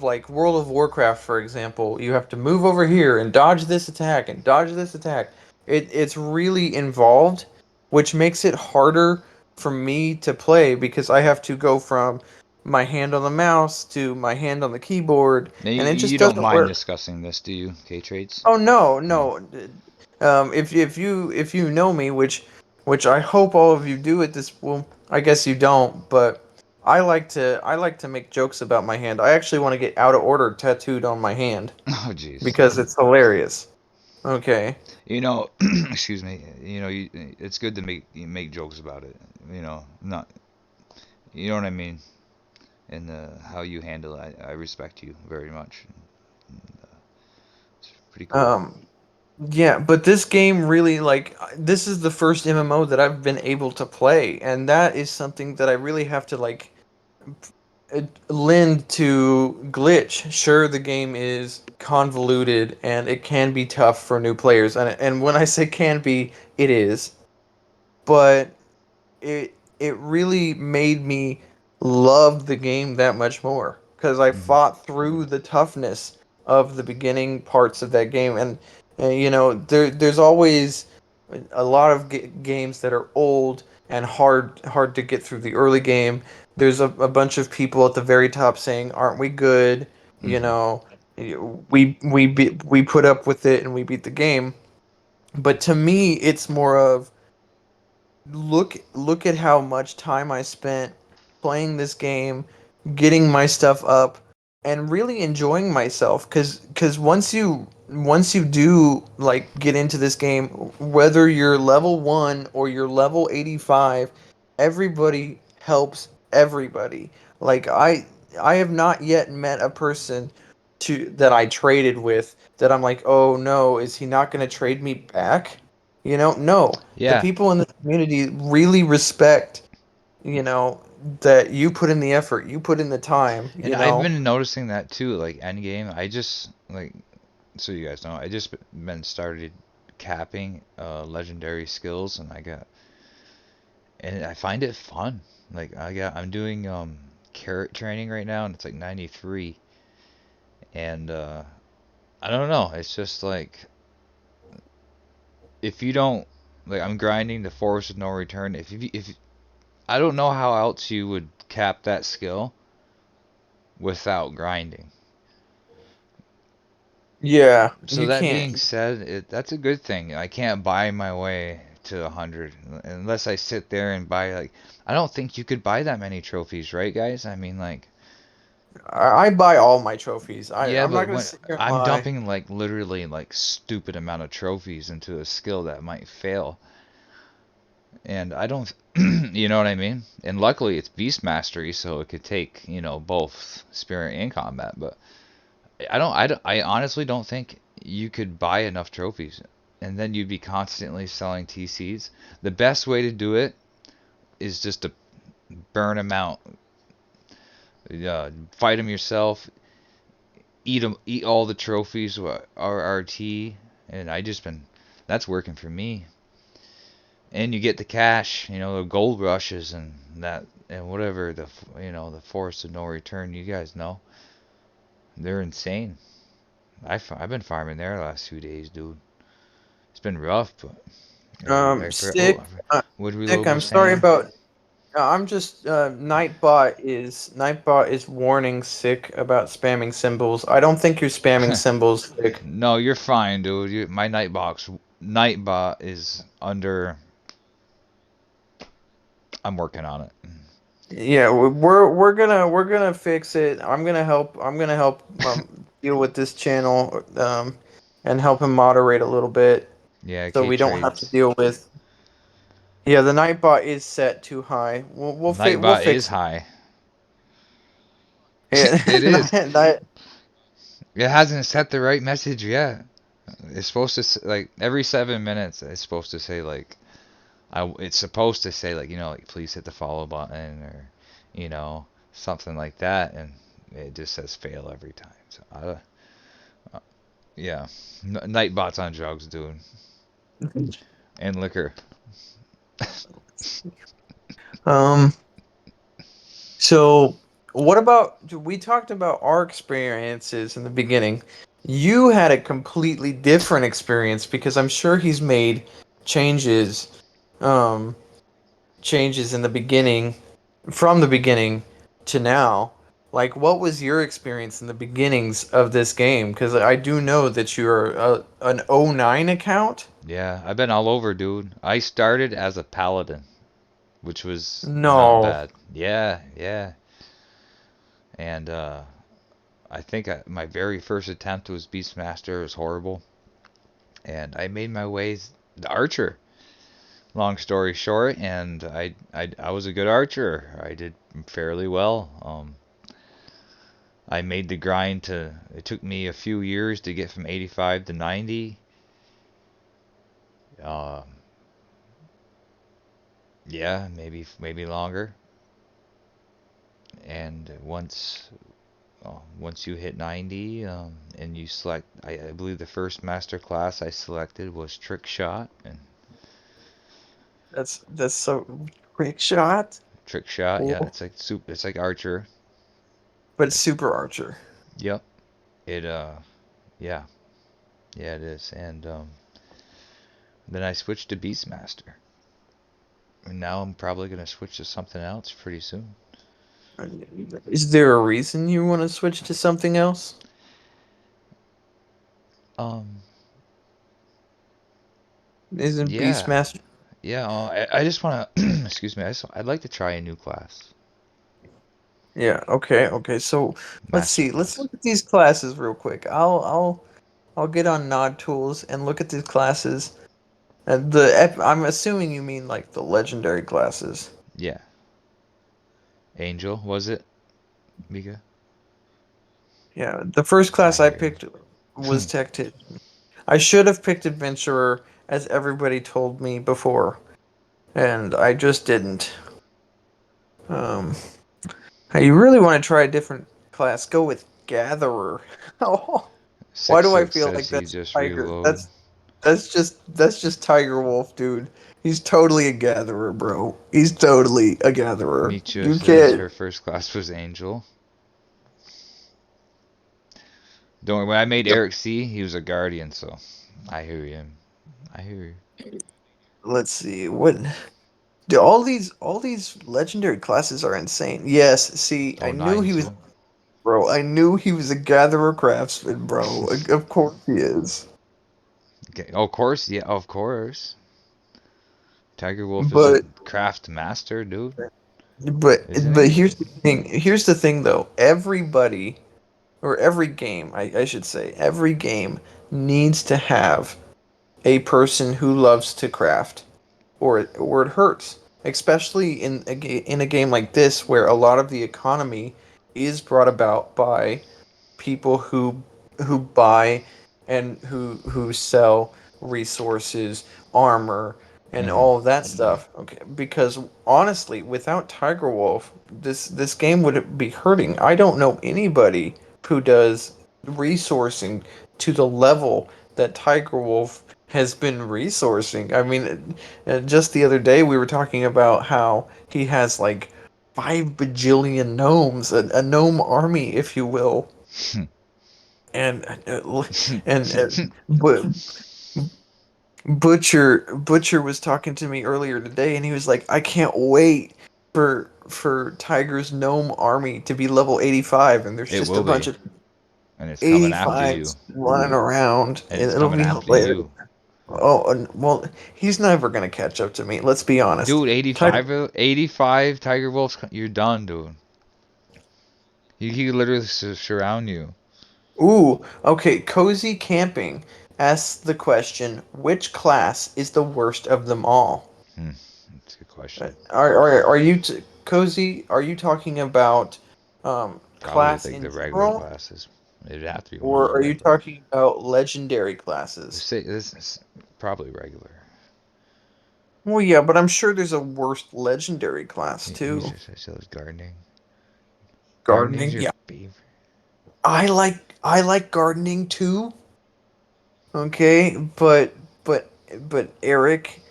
like World of Warcraft, for example, you have to move over here and dodge this attack and dodge this attack. It's really involved, which makes it harder for me to play because I have to go from my hand on the mouse to my hand on the keyboard, Now, and it just you don't doesn't mind work. discussing this, do you, KTRADES? Oh no, No. no. If you know me, which I hope all of you do at this. Well, I guess you don't, but I like to make jokes about my hand. I actually want to get out of order tattooed on my hand Oh, jeez. because it's hilarious. Okay. You know, excuse me. It's good to make jokes about it. Not. You know what I mean? And how you handle it, I respect you very much. It's pretty cool. Um. Yeah, but this game really this is the first MMO that I've been able to play, and that is something that I really have to lend to glitch. Sure, the game is convoluted and it can be tough for new players, and when I say can be, it is. But it really made me love the game that much more. because I Mhm. fought through the toughness of the beginning parts of that game, and you know there's always a lot of games that are old and hard to get through the early game. There's a bunch of people at the very top saying, "Aren't we good?" You Mhm. know, we put up with it and we beat the game. But to me, it's more of look at how much time I spent playing this game, getting my stuff up, and really enjoying myself. Cause once you do like get into this game, whether you're level 1 or you're level 85, everybody helps everybody. Like I have not yet met a person to that I traded with that I'm like, oh no, is he not going to trade me back? You know, no. The Yeah, people in the community really respect, you know, that you put in the effort, you put in the time, and you I've know. been noticing that too. Like Endgame, I just like so you guys know, I just been started capping legendary skills, and I find it fun. Like I'm doing carrot training right now, and it's like 93, and I don't know. It's just like if you don't like I'm grinding the force of no return. If I don't know how else you would cap that skill without grinding. Yeah, So you that being can't. said, that's a good thing. I can't buy my way to 100 unless I sit there and buy like I don't think you could buy that many trophies, right, guys? I mean, like I buy all my trophies. yeah, I'm not but gonna when sit here and I'm lie. dumping like literally like stupid amount of trophies into a skill that might fail, and I don't, you know what I mean? And luckily it's beast mastery, so it could take both spirit and combat, but I honestly don't think you could buy enough trophies, and then you'd be constantly selling TCs. The best way to do it is just to burn them out, fight them yourself, eat all the trophies with RRT, and I just been that's working for me. And you get the cash, the gold rushes and that and whatever the force of no return. You guys know they're insane. I've been farming there the last 2 days, dude. It's been rough, but I forgot. Stick, What Stick. Reload I'm was sorry saying. about. I'm just Nightbot is warning Sick about spamming symbols. I don't think you're spamming symbols, Sick. No, you're fine, dude. My Nightbot is under. I'm working on it. Yeah, we're gonna fix it. I'm gonna help deal with this channel and help him moderate a little bit Yeah, so we don't have to KTRADES. deal with. Yeah, the Nightbot is set too high. We'll Nightbot is fix it. high. Yeah, It is. Night, It hasn't set the right message yet. It's supposed to like every 7 minutes. It's supposed to say like It's supposed to say like like please hit the follow button or something like that, and it just says fail every time. So yeah, Nightbot's on drugs, dude, and liquor. um. So, what about we talked about our experiences in the beginning? You had a completely different experience because I'm sure he's made changes, um, changes in the beginning, from the beginning to now. Like, what was your experience in the beginnings of this game? Because I do know that you're an '09 account. Yeah, I've been all over, dude. I started as a paladin, which was not No, bad. Yeah, yeah, and I think my very first attempt was Beastmaster. It was horrible, and I made my way to Archer. Long story short, and I was a good archer. I did fairly well. I made the grind to. It took me a few years to get from 85 to 90. Um, yeah, maybe longer. And once you hit 90, and you select, I believe the first master class I selected was Trick Shot, and that's so quick shot. Trick Shot, yeah, Cool. it's like soup. It's like Archer. but super archer. Yep. It yeah. Yeah, it is. And then I switched to Beastmaster. And now I'm probably gonna switch to something else pretty soon. Is there a reason you want to switch to something else? Um, Isn't yeah, Beastmaster? yeah. I just wanna, excuse me. I'd like to try a new class, Yeah. Okay. Okay. So let's master see. Let's class. look at these classes real quick. I'll get on Nod Tools and look at these classes. I'm assuming you mean like the legendary classes. Yeah, Angel was it, Mika? Yeah. The first I class I hear picked was you. Tactician. I should have picked Adventurer, as everybody told me before, and I just didn't. Um, hey, you really want to try a different class? Go with Gatherer. Oh, why Six do I Six feel says like he that's just Tiger? reload. That's just Tiger Wolf, dude. He's totally a gatherer, bro. He's totally a gatherer. Micha You says can't. her first class was Angel. Don't worry, when I made Eric C, he was a guardian, so I hear him. I hear you. Let's see. What do all these legendary classes are insane. Yes, see, I Oh, knew nine he was too. bro. I knew he was a gatherer craftsman, bro. Of course he is. Okay. Oh, of course, yeah, of course. Tiger Wolf is a But craft master, dude, but isn't but he? here's the thing. Here's the thing though. Everybody or every game, I should say, every game needs to have a person who loves to craft, or it hurts. Especially in a game like this, where a lot of the economy is brought about by people who buy and who sell resources, armor, and Mm-hmm. all of that stuff. Okay, because honestly, without Tiger Wolf, this game would be hurting. I don't know anybody who does resourcing to the level that Tiger Wolf has been resourcing. I mean, just the other day we were talking about how he has like 5 bajillion gnomes, a gnome army, if you will, and but Butcher was talking to me earlier today, and he was like, "I can't wait for Tiger's gnome army to be level 85, and there's It just a will bunch be, of and it's coming after you, 85s running around, and and it's it'll coming be after hilarious." you, Oh, and, well, he's never gonna catch up to me. Let's be honest. dude. Tiger. 85 Tiger Wolves. You're done, dude. He could literally surround you. Ooh, okay. Cozy Camping asks the question: which class is the worst of them all? Hmm, that's a good question. Are you Cozy? Are you talking about Probably class like in the regular general, classes. It'd have to be one of or the are you regular. talking about legendary classes? Say this is probably regular. Well, yeah, but I'm sure there's a worst legendary class He too. just says gardening. Gardening's Gardening, your yeah. favorite. I like gardening too. Okay, but Eric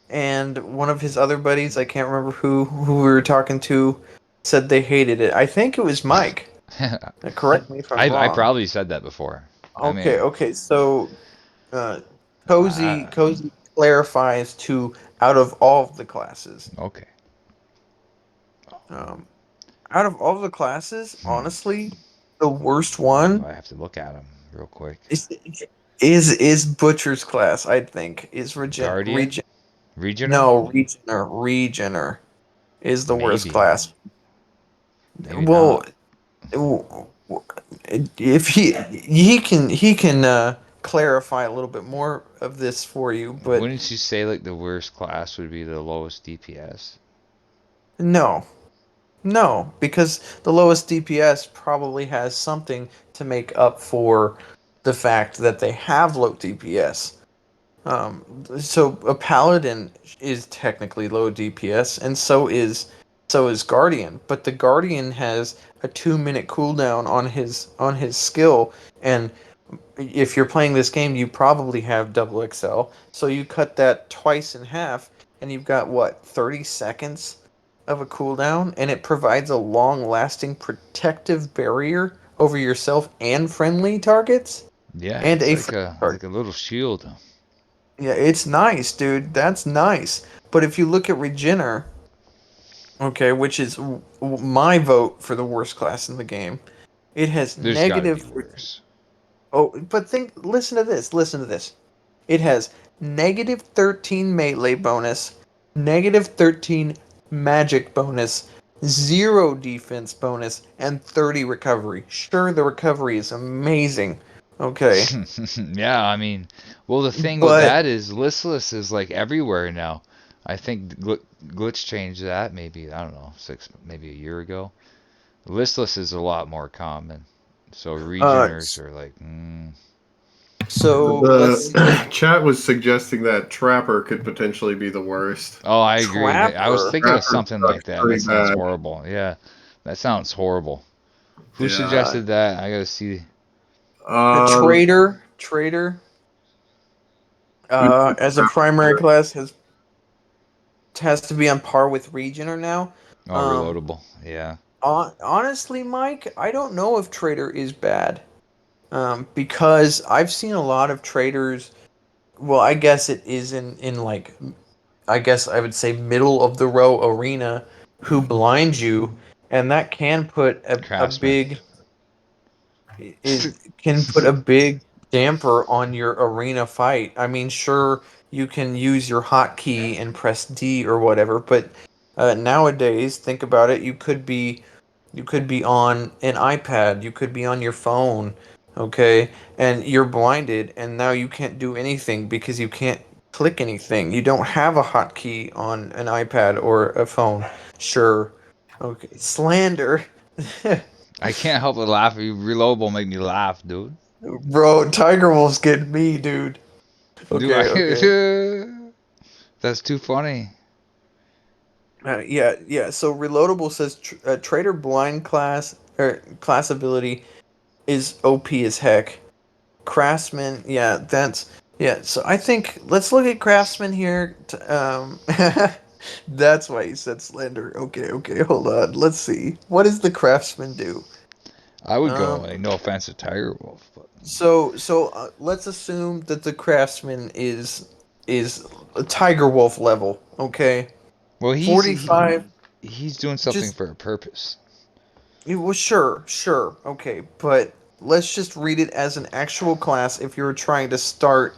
and one of his other buddies, I can't remember who we were talking to, said they hated it. I think it was Mike. Correct me if I'm I wrong. probably said that before. I Okay, mean, okay. So, uh, I, Cozy clarifies to out of all of the classes. okay. Um, Out of all of the classes, Hmm. honestly, the worst Ooh, one I have to look at him real quick. is is Butcher's class. I think is Guardian? Regioner? no, Regener is the worst Maybe. class. Maybe Well, not. if he can clarify a little bit more of this for you, but Wouldn't you say like the worst class would be the lowest DPS? no, no, because the lowest DPS probably has something to make up for the fact that they have low DPS. So a paladin is technically low DPS, and so is Guardian. But the Guardian has a 2 minute cooldown on his skill, and if you're playing this game, you probably have double XL. So you cut that twice in half, and you've got what 30 seconds of a cooldown, and it provides a long-lasting protective barrier over yourself and friendly targets, Yeah, and it's a like friendly a target. little shield. Yeah, it's nice, dude. That's nice. But if you look at Regener, okay, which is my vote for the worst class in the game, it has There's got to be negative. worse. Oh, but think. Listen to this. Listen to this. It has negative 13 melee bonus, negative 13 magic bonus, 0 defense bonus, and 30 recovery. Sure, the recovery is amazing. Okay. Yeah, I mean, well, the thing with But that is listless is like everywhere now. I think Glitch changed that maybe, I don't know, maybe a year ago. Listless is a lot more common. So uh regeners are like, so let's see. The chat was suggesting that Trapper could potentially be the worst. oh, I agree. I was Trapper. thinking of Trapper something like sucks that. That pretty sounds bad. horrible. Yeah, that sounds horrible. Who Yeah. Uh suggested that? I gotta see. a Um, trader as a primary class has to be on par with Regener now. Oh, Um reloadable. Yeah. honestly, Mike, I don't know if trader is bad. Because I've seen a lot of traders. Well, I guess it is in like, I guess I would say middle of the row arena who blind you, and that can put a Craftsman. big it can put a big damper on your arena fight. I mean, sure, you can use your hotkey and press D or whatever, but nowadays, think about it. You could be on an iPad, you could be on your phone, okay, and you're blinded, and now you can't do anything because you can't click anything. You don't have a hotkey on an iPad or a phone. Sure, okay, slander. I can't help but laugh. Reloadable make me laugh, dude. Bro, Tiger Wolf's getting me, dude. Do Okay, okay. I? That's too funny. Yeah. So reloadable says trader blind class or class ability is OP as heck. Craftsman, yeah, that's yeah. So I think let's look at Craftsman here. That's why he said Slender. Okay, okay, hold on. Let's see. What does the Craftsman do? I would go Um, like no offense to Tiger Wolf, but let's assume that the Craftsman is a Tiger Wolf level. Okay, well, 45. he's doing something Just for a purpose. well, sure, okay, but let's just read it as an actual class. If you're trying to start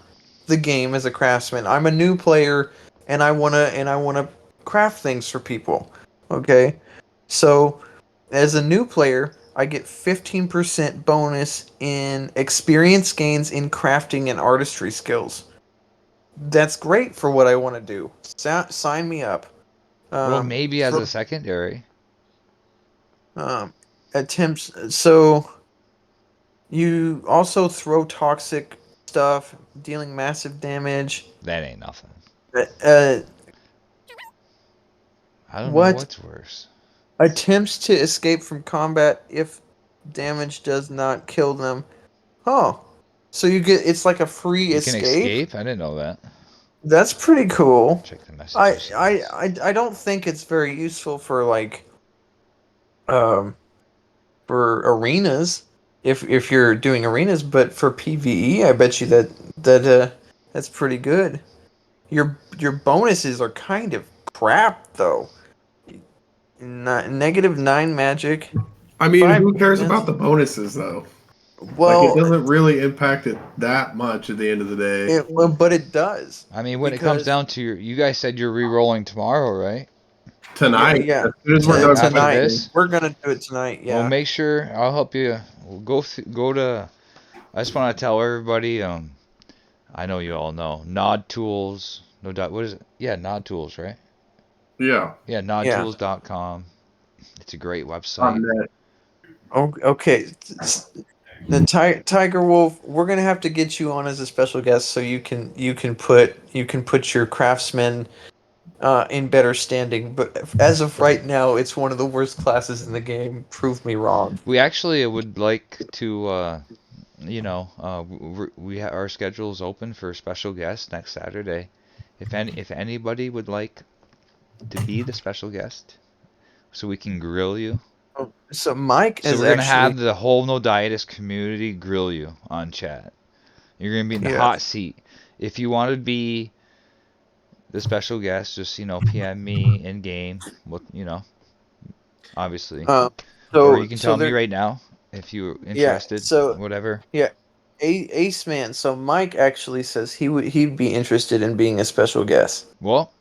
the game as a craftsman, I'm a new player, and I wanna craft things for people. Okay, so as a new player, I get 15% bonus in experience gains in crafting and artistry skills. That's great for what I want to do. Sign me up. Well, Um, maybe as throw, a secondary. um, attempts. So you also throw toxic stuff, dealing massive damage. That ain't nothing. Uh, uh, I don't know what what's worse. attempts to escape from combat if damage does not kill them? Oh, so you get it's like a free You can escape. escape? I didn't know that. That's pretty cool. Check the I messages. I I don't think it's very useful for like um for arenas if you're doing arenas, but for PvE, I bet you that's pretty good. Your bonuses are kind of crap though. Negative 9 magic, I mean, 5 who cares about defense. the bonuses though? Like, it Well, doesn't really impact it that much at the end of the day. but it does I mean, when it comes because down to you guys said you're re-rolling tomorrow, right? Tonight, yeah. as soon as we're done After Tonight questioning, this? we're gonna do it tonight. Well, Yeah. make sure I'll help you. We'll go to. I just want to tell everybody. I know you all know Nod Tools. No dot. What is it? Yeah, Nod Tools, right? yeah, Yeah, Yeah. nodtools.com. It's a great website. on that. Okay. The Tiger Wolf, we're gonna have to get you on as a special guest so you can put your craftsman in better standing. But as of right now, it's one of the worst classes in the game. Prove me wrong. We actually would like to, our schedule is open for special guests next Saturday. If anybody would like to be the special guest, so we can grill you. So Mike So has we're gonna actually, have the whole No Dietis community grill you on chat. You're gonna be in the yeah. hot seat. If you want to be the special guest, just PM me in game. What obviously, Um, or you can so tell me there, right now if you're yeah. interested. So Whatever. yeah, Ace Man. So Mike actually says he'd be interested in being a special guest. Well,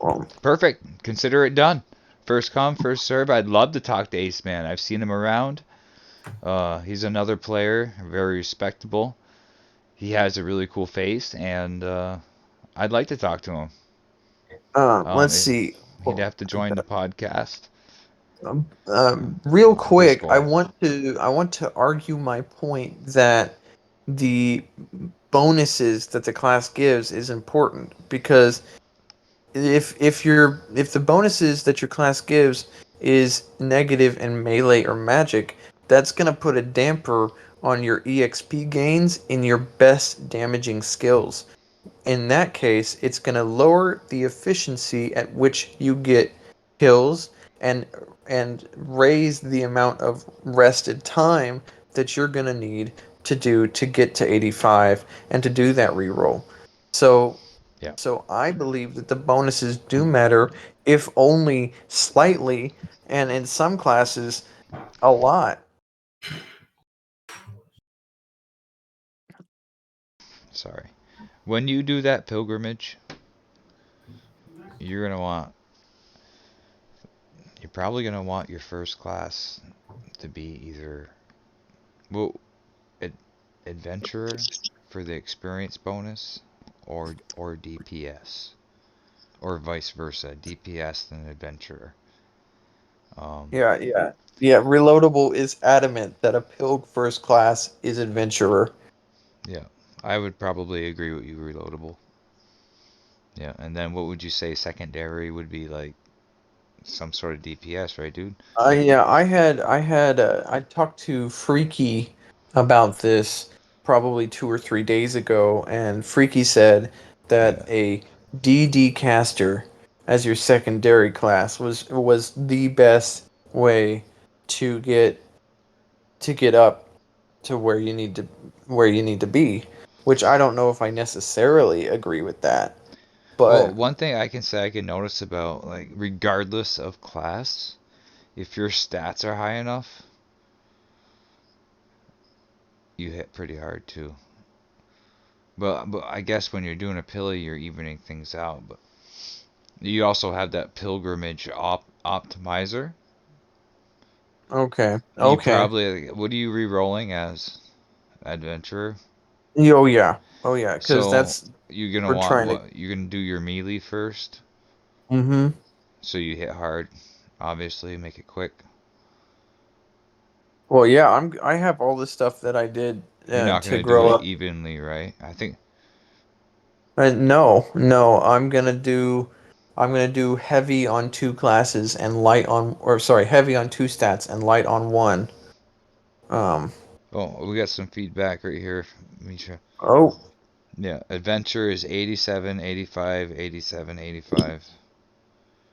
Um, perfect. Consider it done. First come, first serve. I'd love to talk to Ace Man. I've seen him around. He's another player, very respectable. He has a really cool face, and I'd like to talk to him. let's It, see. he'd have to join the podcast. Real The quick, Discord. I want to argue my point that the bonuses that the class gives is important because if the bonuses that your class gives is negative in melee or magic, that's gonna put a damper on your EXP gains in your best damaging skills. In that case, it's going to lower the efficiency at which you get kills and raise the amount of rested time that you're going to need to get to 85 and to do that reroll. So Yeah. so I believe that the bonuses do matter, if only slightly, and in some classes a lot. Sorry. When you do that pilgrimage, you're gonna want. You're probably gonna want your first class to be either well, ad- adventurer for the experience bonus, or DPS, or vice versa, DPS then adventurer. Um, Yeah, Reloadable is adamant that a Pilg first class is Adventurer. yeah, I would probably agree with you, reloadable. Yeah, and then what would you say secondary would be like some sort of DPS, right, dude? Yeah, I talked to Freaky about this probably 2 or 3 days ago, and Freaky said that Yeah. a DD caster as your secondary class was the best way to get up to where you need to be, which I don't know if I necessarily agree with that, Well, but one thing I can say I can notice about like regardless of class, if your stats are high enough, you hit pretty hard too. But I guess when you're doing a pilly, you're evening things out. But you also have that pilgrimage optimizer. okay, You okay. probably what are you re-rolling as adventurer? Oh yeah. Oh yeah, because So that's you're gonna we're want trying to. what? You're gonna do your melee first, Mm-hmm. so you hit hard. Obviously, make it quick. Well, yeah, I have all the stuff that I did You're not to gonna do grow it up. evenly, right? I think. No, I'm gonna do heavy on two classes and light on, or sorry, heavy on two stats and light on one. Um. Oh, we got some feedback right here, Misha. Oh. Yeah, adventure is 87, 85, 87, 85.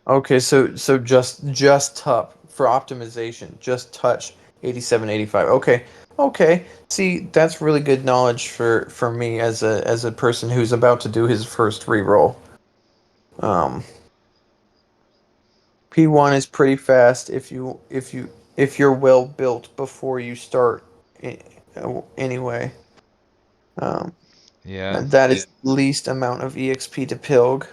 Okay. So just tough for optimization. Just touch 87, 85. Okay. Okay. See, that's really good knowledge for me as a person who's about to do his first reroll. Um. P1 is pretty fast if you're well built before you start anyway. Um, Yeah, and that is least amount of EXP to Pilg.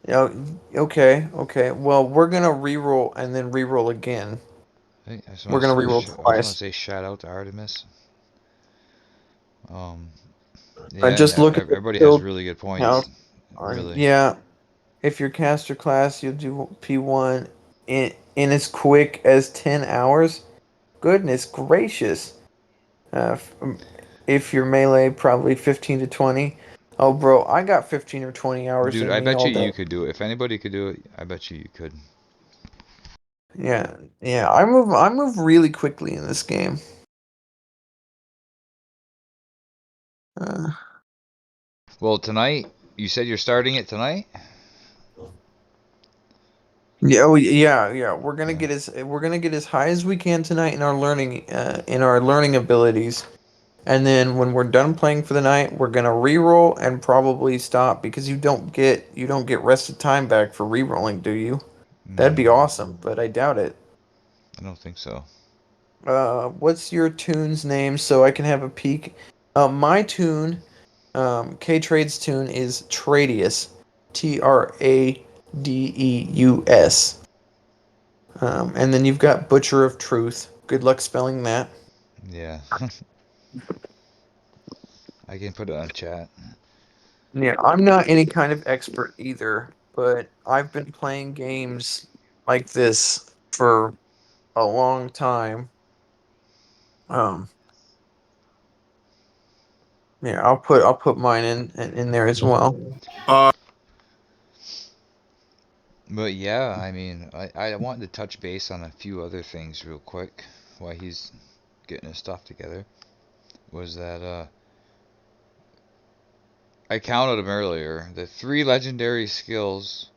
Yeah, okay. Well, we're gonna reroll and then reroll again. I just We're want to gonna say, reroll I just want to twice. say shout out to Artemis. Um, I yeah, and just look at the everybody has Pilg really good now. points. Really. Yeah, if you're caster class, you'll do P1 in as quick as 10 hours. Goodness gracious. If you're melee, probably 15 to 20. Oh, bro, I got 15 or 20 hours Dude, in I me bet all you day. could do it. If anybody could do it, I bet you could. Yeah. I move really quickly in this game. Uh, Well, tonight, you said you're starting it tonight? Yeah, oh, yeah. We're gonna Yeah. get as high as we can tonight in our learning abilities, and then when we're done playing for the night, we're gonna re-roll and probably stop because you don't get rested time back for re-rolling, do you? That'd be Mm, awesome, but I doubt it. I don't think so. What's your tune's name so I can have a peek? My tune, KTRADES tune is Tradeus, Tradeus. And then you've got Butcher of Truth. Good luck spelling that. Yeah. I can put it on chat. Yeah, I'm not any kind of expert either, but I've been playing games like this for a long time. Um, yeah, I'll put mine in there as well. Uh, But yeah, I mean, I wanted to touch base on a few other things real quick while he's getting his stuff together. Was that I counted them earlier. The three legendary skills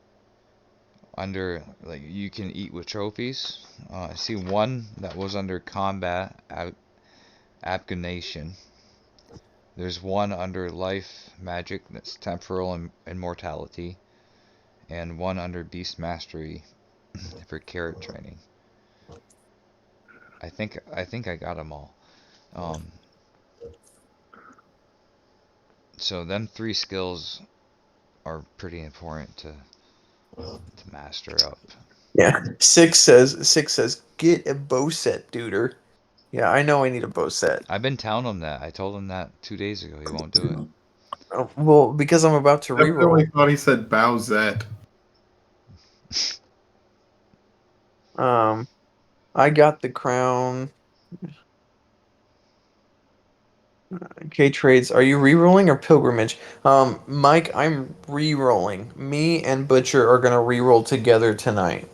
under like you can eat with trophies. I see one that was under combat abnegation. There's one under life magic that's temporal immortality, and one under beast mastery for carrot training. I think I got them all. Um, so them three skills are pretty important to master up. Yeah. Six says get a bow set, duder. Yeah, I know I need a bow set. I've been telling him that. I told him that 2 days ago. He won't do it. Oh, well, because I'm about to definitely reroll. thought he said Bowsette. Um, I got the crown. Okay, trades. Are you re-rolling or pilgrimage? Mike, I'm re-rolling. Me and Butcher are gonna re-roll together tonight,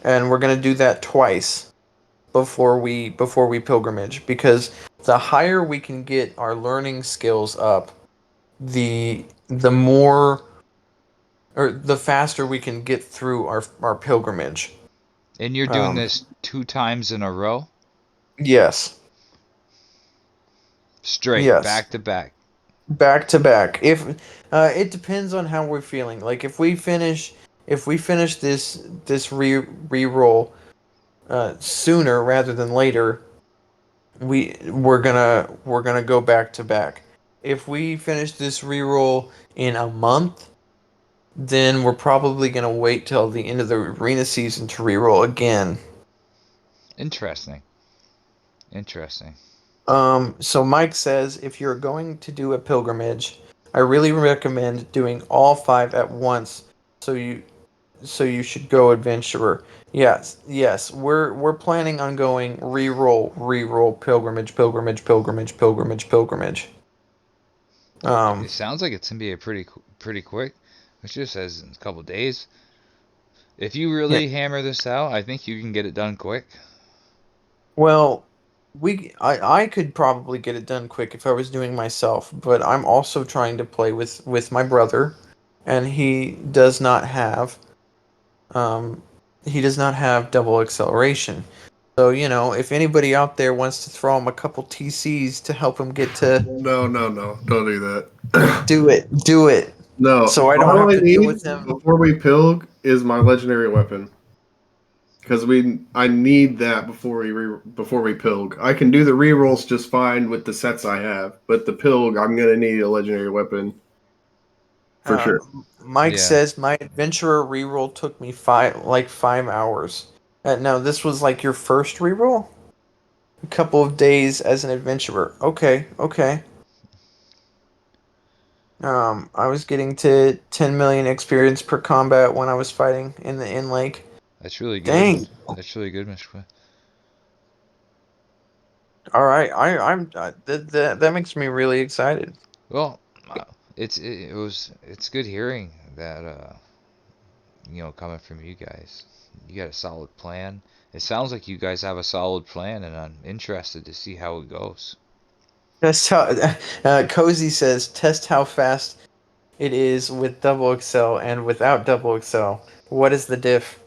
and we're gonna do that twice before we pilgrimage because the higher we can get our learning skills up, the more or the faster we can get through our pilgrimage. And you're doing Um, this 2 times in a row, yes, straight yes. back to back. Back to back. If it depends on how we're feeling. Like if we finish this re-roll sooner rather than later, we're gonna go back to back. If we finish this re-roll in a month, then we're probably gonna wait till the end of the arena season to re-roll again. Interesting. Interesting. So Mike says if you're going to do a pilgrimage, I really recommend doing all five at once. So you should go adventurer. Yes. We're planning on going re-roll, pilgrimage. It Um, sounds like it's gonna be a pretty quick. It just says in a couple days. If you yeah. really hammer this out, I think you can get it done quick. Well, I could probably get it done quick if I was doing myself, but I'm also trying to play with my brother, and um he does not have double acceleration. So, if anybody out there wants to throw him a couple TCs to help him get to No. Don't do that. do it. No. So I don't All have I to deal need with him. before we pilg is my legendary weapon. Because I need that before we pilg. I can do the rerolls just fine with the sets I have, but the pilg I'm gonna need a legendary weapon for Uh, sure. Mike Yeah, says my adventurer reroll took me 5 hours. No, this was like your first reroll? A couple of days as an adventurer. Okay. I was getting to 10 million experience per combat when I was fighting in the in lake. that's really good. Dang. That's really good, Mr. All right. I'm that makes me really excited. Well, it's good hearing that coming from you guys. You got a solid plan. It sounds like you guys have a solid plan, and I'm interested to see how it goes. Test how Cozy says test how fast it is with double excel and without double excel. What is the diff?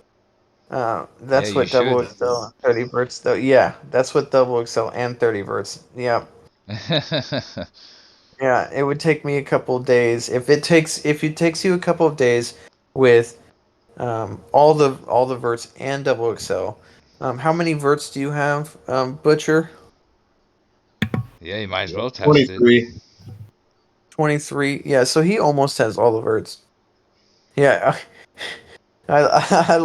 Yeah, That's you what double should. XL and 30 verts though. Yeah, that's what double XL and 30 verts. Yeah. Yeah, it would take me a couple of days. If it takes you a couple of days with all the verts and double XL. How many verts do you have, Butcher? Yeah, you might as well test it. 23. 23. Yeah, so he almost has all the verts. Yeah, I,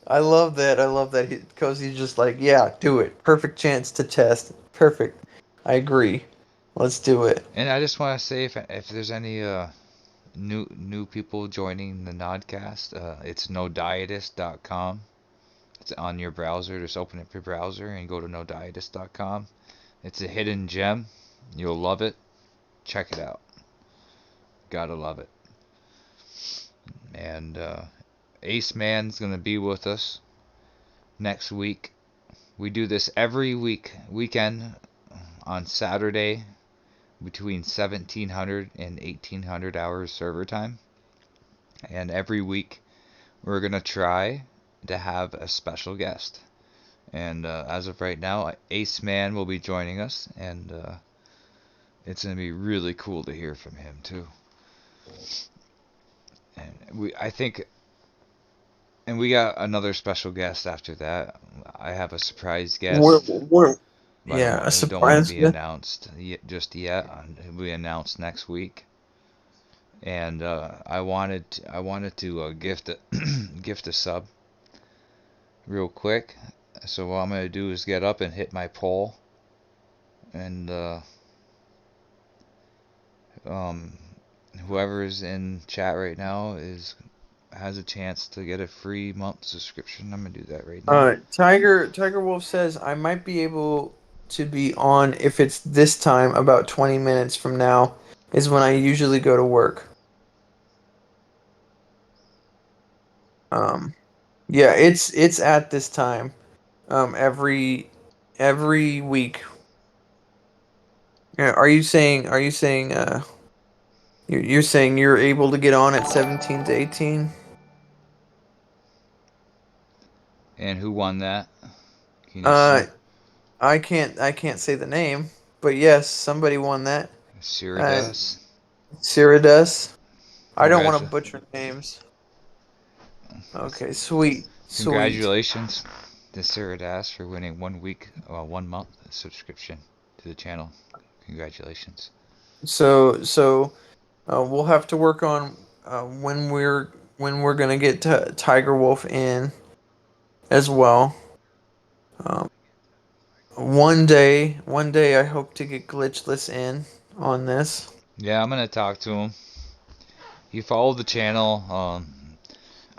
I love that. I love that because he's just like, yeah, do it. Perfect chance to test. Perfect. I agree. Let's do it. And I just want to say, if there's any new people joining the Nodcast, it's nodietist.com. It's on your browser. Just open up your browser and go to nodietist.com. It's a hidden gem. You'll love it. Check it out. Gotta love it. And Ace Man's gonna be with us next week. We do this every weekend on Saturday between 1700 and 1800 hours server time. And every week we're gonna try to have a special guest. And as of right now, Ace Man will be joining us, and it's gonna be really cool to hear from him too. And I think, and we got another special guest after that. I have a surprise We're, guest, we're but yeah, a he don't want to surprise be gift. announced just yet. He'll be announced next week. And I wanted to gift a gift a sub real quick. So what I'm gonna do is get up and hit my poll, and um, whoever's in chat right now is has a chance to get a free month subscription. I'm gonna do that right now. Tiger Wolf says I might be able to be on if it's this time about 20 minutes from now is when I usually go to work. Um, yeah, it's at this time. Every week. Yeah, are you saying you're saying you're able to get on at 17 to 18? And who won that? Can you Uh see? I can't say the name, but yes, somebody won that. Uh Siridas. Ciridas. I don't want to Congratu- butcher names. Okay, sweet, sweet. Congratulations to Siridas for winning 1 week, 1 month subscription to the channel. Congratulations. So we'll have to work on when we're gonna get Tiger Wolf in as well. Um, one day, I hope to get Glitchless in on this. Yeah, I'm gonna talk to him. You follow the channel.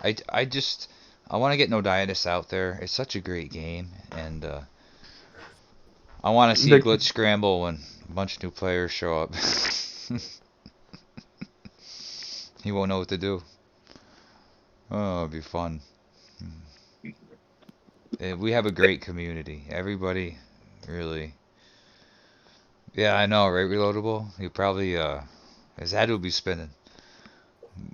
I just I want to get No Dietis out there. It's such a great game, and I want to see The Glitch Scramble when a bunch of new players show up. He won't know what to do. Oh, it'll be fun. We have a great community. Everybody really. Yeah, I know, right? Reloadable. He probably his head will be spinning.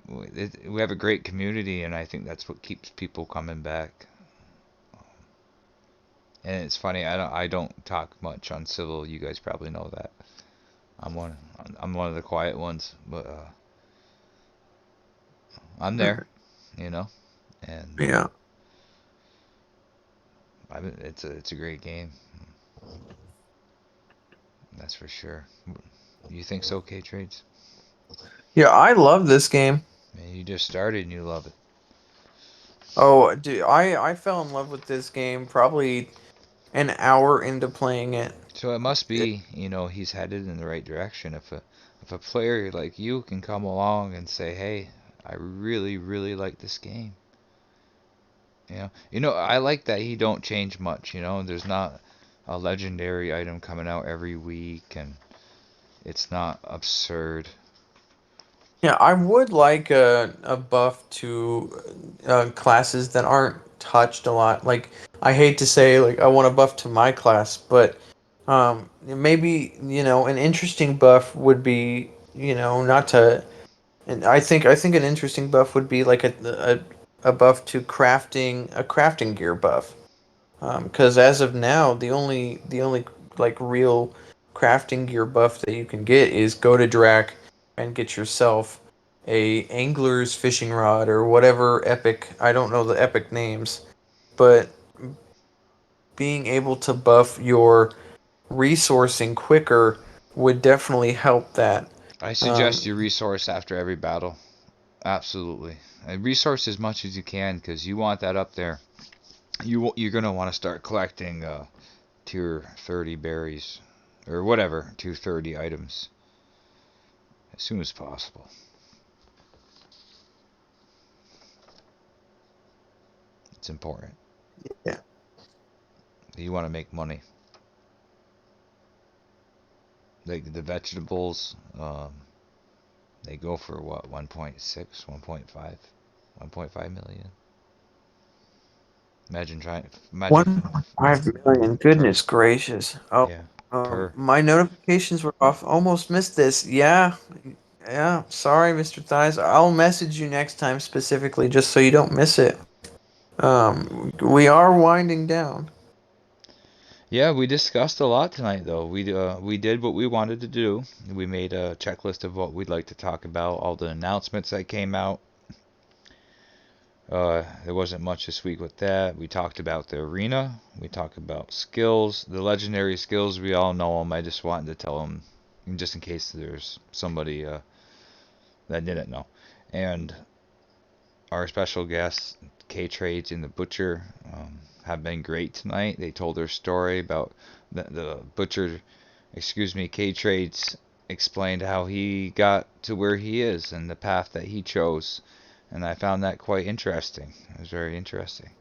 We have a great community, and I think that's what keeps people coming back. And it's funny, I don't talk much on Civil. You guys probably know that. I'm one I'm one of the quiet ones, but I'm there, you know, and yeah. it's a great game, that's for sure. You think so, K Trades? Yeah, I love this game. Man, you just started and you love it. Oh, dude, I fell in love with this game probably an hour into playing it. So it must be, he's headed in the right direction. If a player like you can come along and say, "Hey, I really, really like this game." I like that he don't change much. There's not a legendary item coming out every week, and it's not absurd. Yeah, I would like a buff to classes that aren't touched a lot. Like, I hate to say, like, I want a buff to my class, but maybe, an interesting buff would be, not to. And I think an interesting buff would be like to crafting a crafting gear buff. Because as of now, the only like real crafting gear buff that you can get is go to Drac and get yourself a angler's fishing rod or whatever epic. I don't know the epic names, but being able to buff your resourcing quicker would definitely help that. I suggest Um, you resource after every battle. Absolutely. And resource as much as you can because you want that up there. You're gonna want to start collecting tier 30 berries or whatever tier 30 items as soon as possible. It's important. yeah. You want to make money. Like the vegetables, they go for what 1.6, 1.5, 1.5 million. Imagine trying. Imagine. 1.5 million. Goodness gracious. Oh, Yeah. Per. my notifications were off. Almost missed this. Yeah, yeah. Sorry, Mr. Thighs. I'll message you next time specifically just so you don't miss it. We are winding down. Yeah, we discussed a lot tonight, though. We did what we wanted to do. We made a checklist of what we'd like to talk about, all the announcements that came out. There wasn't much this week with that. We talked about the arena. We talked about skills, the legendary skills. We all know them. I just wanted to tell them, just in case there's somebody that didn't know. And our special guests, KTRADES and the Butcher, have been great tonight. They told their story about the Butcher, KTRADES explained how he got to where he is and the path that he chose. And I found that quite interesting. It was very interesting.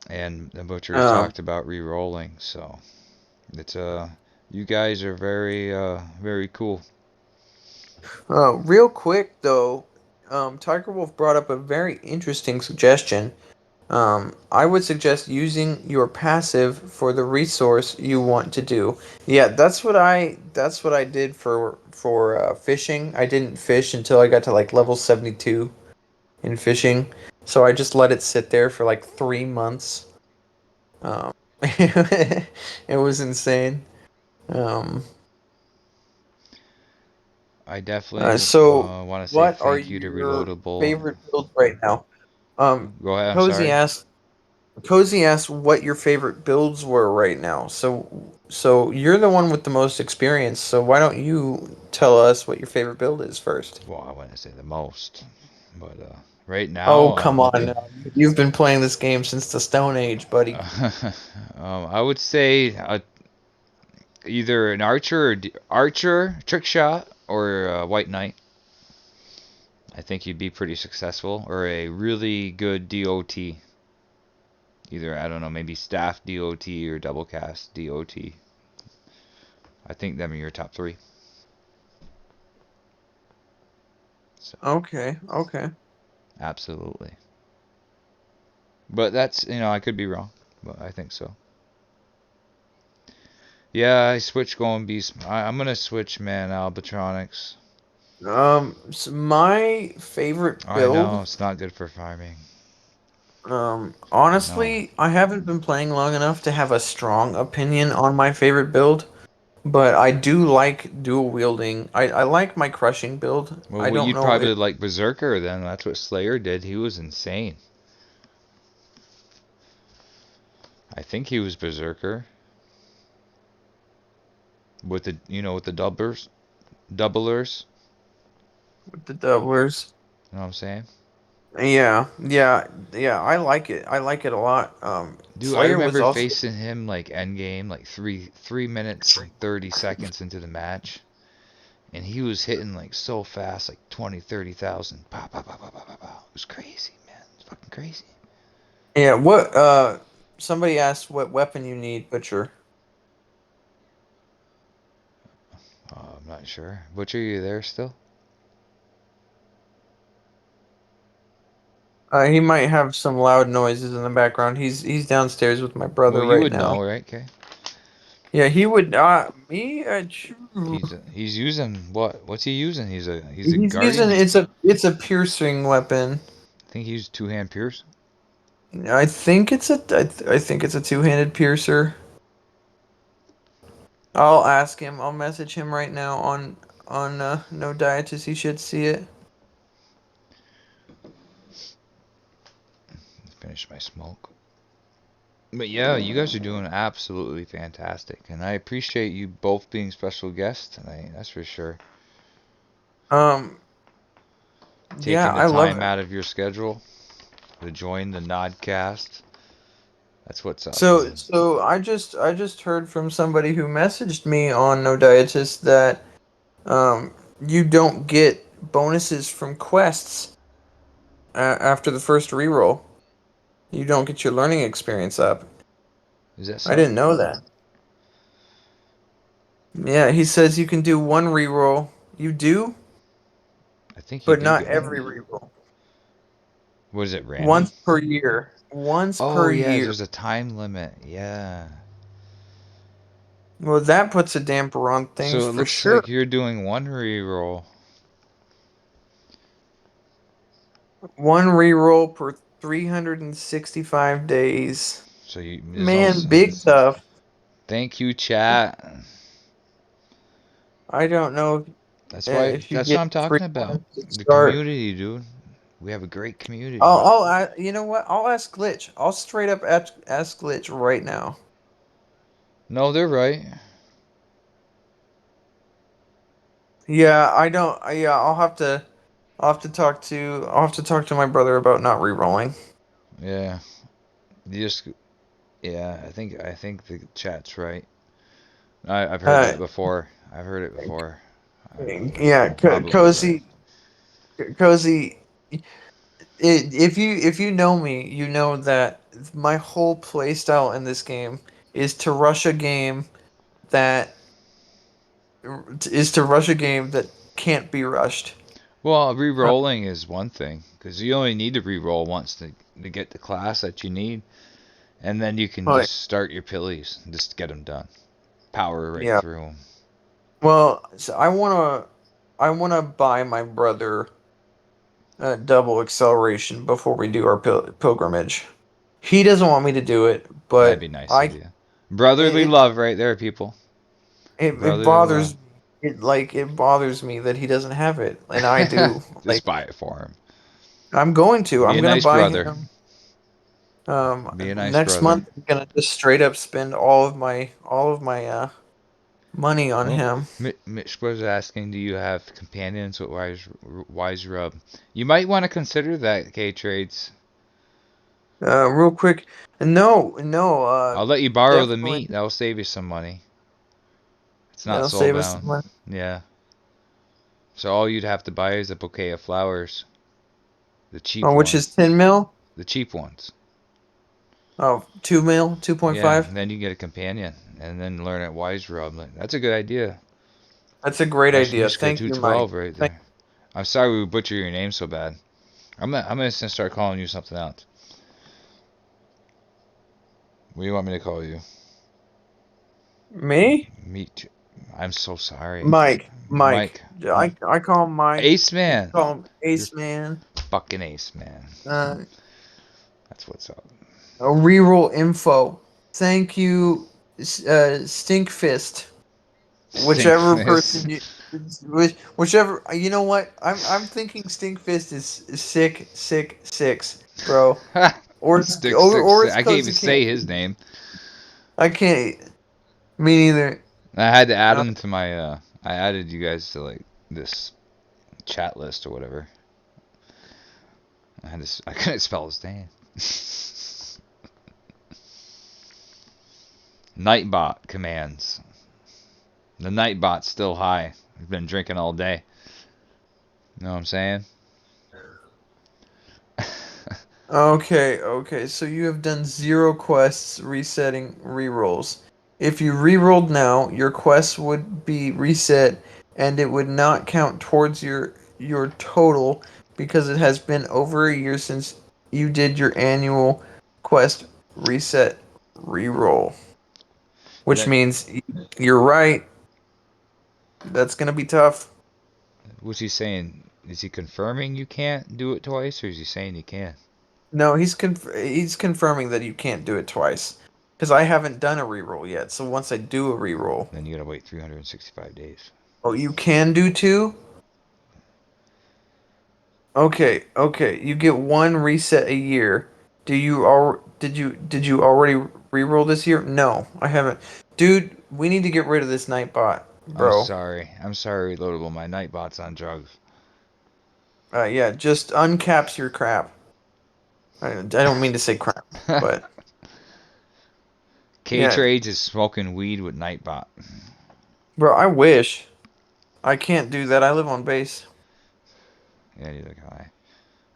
And the Butchers Um, talked about re-rolling, so it's you guys are very cool. real quick though, Tiger Wolf brought up a very interesting suggestion. I would suggest using your passive for the resource you want to do. Yeah, that's what I did for fishing. I didn't fish until I got to like level 72 in fishing, so I just let it sit there for like 3 months. It was insane. Um, I definitely so want to say what are thank you to your Reloadable. favorite builds right now? Go ahead. I'm Cozy sorry. asked Cozy asked what your favorite builds were right now. So you're the one with the most experience. So why don't you tell us what your favorite build is first? Well, I wouldn't say the most, but right Oh, now, come on now. You've been playing this game since the Stone Age, buddy. I would say either an archer trick shot or a white knight. I think you'd be pretty successful, or a really good DOT. Either I don't know, maybe staff DOT or double cast DOT. I think them are your top three. So Okay, okay. absolutely. But that's I could be wrong, but I think so. Yeah, I switch going beast. I'm gonna switch, man. Albatronics. So my favorite I build, know it's not good for farming. I know. honestly, I haven't been playing long enough to have a strong opinion on my favorite build, but I do like dual wielding. I like my crushing build. I Well, don't you'd know if probably like Berserker then. That's what Slayer did. He was insane. I think he was Berserker with the with the doublers. with the doublers. You know what I'm saying? Yeah, yeah, yeah. I like it. I like it a lot. Dude, I Slayer was remember also. facing him like endgame, like three minutes and 30 seconds into the match, and he was hitting like so fast, like 20, 30,000. Pow, pow, pow, pow, pow, pow, pow. It was crazy, man. It was fucking crazy. Yeah. What? Somebody asked what weapon you need, Butcher. I'm not sure. Butcher, you there still? He might have some loud noises in the background. He's downstairs with my Well, brother you right would now. know, right? Okay. Yeah, he would. Me. He's using what? What's he using? He's a He's using guardian. it's a piercing weapon. think he used two-hand pierce. I think it's I think it's a two-handed piercer. I'll ask him. I'll message him right now on No Dietis. He should see it. Finish my smoke. But yeah, you guys are doing absolutely fantastic, and I appreciate you both being special guests tonight. That's for sure. Um, yeah, Taking the I love time it. out of your schedule to join the NodCast. That's what's up, So man. I just heard from somebody who messaged me on No Dietis that you don't get bonuses from quests after the first reroll. You don't get your learning experience up. Is that I so? didn't know that. Yeah, he says you can do one reroll. You do, I think you but do not get. every reroll. What is it, random? Once per year. Once Oh per yeah, year. there's a time limit. Yeah. Well, that puts a damper on things So it for looks like sure. you're doing one reroll. One reroll per 365 days. So you there's Man, also. big tough. Thank you, chat. I don't know That's why. if you That's what get I'm free talking about. ones to The start. community, dude. We have a great community. You know what? I'll ask Glitch. I'll straight up ask Glitch right now. No, they're right. Yeah, I don't. Yeah, I'll have to talk to my brother about not re-rolling. Yeah. You just. Yeah. I think the chat's right. I've heard Uh, that before. I've heard it before. yeah, They're probably right. Cozy. If you know me, you know that my whole play style in this game is to rush a game that can't be rushed. Well, Uh, re-rolling is one thing because you only need to re-roll once to get the class that you need, and then you can like, just start your pillies, and just get them done, power right yeah. through them. Well, so I wanna buy my brother double acceleration before we do our pilgrimage. He doesn't want me to do it, That'd but be nice of I you. Brotherly it love right there, people. it Brotherly love. bothers it bothers me that he doesn't have it and I do. Just Like buy it for him. I'm going to. Be I'm a gonna nice buy brother. him. Be a nice Next brother. month I'm gonna just straight up spend all of my money on Oh, him. Mitch was asking, do you have companions with Wise Rub? You might want to consider that, KTRADES. Real quick. No, no. I'll let you borrow the Definitely. meat. That'll save you some money. It's not That'll soul save us some bound. money. Yeah. So all you'd have to buy is a bouquet of flowers. The cheap Which is ones. 10 mil. The cheap ones. Oh, 2 mil, Yeah, 2.5. and then you get a companion. And then learn at Wise Rub. That's a good idea. That's a great That's idea. Mishka Thank you, Mike. 212 right Thank there. I'm sorry we butcher your name so bad. I'm gonna start calling you something else. What do you want me to call you? Me? Meet. I'm so sorry. Mike. Mike. I call him Mike. Ace You Man. call him You're Ace Man. fucking ace, man. Uh, That's what's up. a reroll info. Thank you, Stinkfist. Stink Whichever this. person you, whichever. You know what? I'm thinking Stinkfist is sick six, bro. Or Stick. it's I can't even cozy say can't. his name. I can't. Me neither. I had to add Uh, him to my. I added you guys to like this chat list or whatever. I couldn't spell his name. Nightbot commands. The Nightbot's still high. He's been drinking all day. You know what I'm saying? okay. So you have done zero quests resetting rerolls. If you rerolled now, your quests would be reset, and it would not count towards your total because it has been over a year since you did your annual quest reset reroll. Which That means you're right. That's gonna be tough. what's he saying? Is he confirming you can't do it twice, or is he saying you can? No, he's confirming that you can't do it twice. Because I haven't done a reroll yet. So once I do a reroll, Then you gotta wait 365 days. oh, you can do two? Okay, okay. You get one reset a year. Did you already reroll this year? No, I haven't. Dude, we need to get rid of this Nightbot, I'm bro. sorry. I'm sorry, Reloadable. My Nightbot's on drugs. Yeah, just uncaps your crap. I don't mean to say crap, but yeah, KTRADES is smoking weed with Nightbot. bro, I wish. I can't do that. I live on base. Yeah, neither can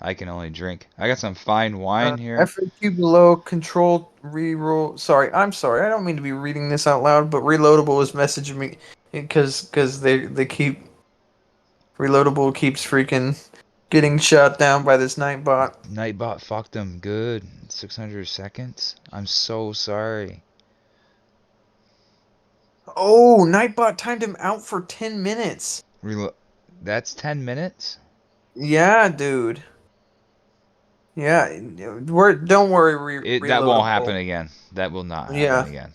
I can only drink. I got some fine wine here. FAQ below, control reroll. Sorry, I'm sorry. I don't mean to be reading this out loud, but Reloadable is messaging me because they keep Reloadable keeps freaking getting shot down by this Nightbot. Nightbot fucked him good. 600 seconds. I'm so sorry. Oh, Nightbot timed him out for 10 minutes. Relo That's 10 minutes? Yeah, dude. Yeah, don't worry, That won't Reloadable. happen again. That will not happen Yeah, again.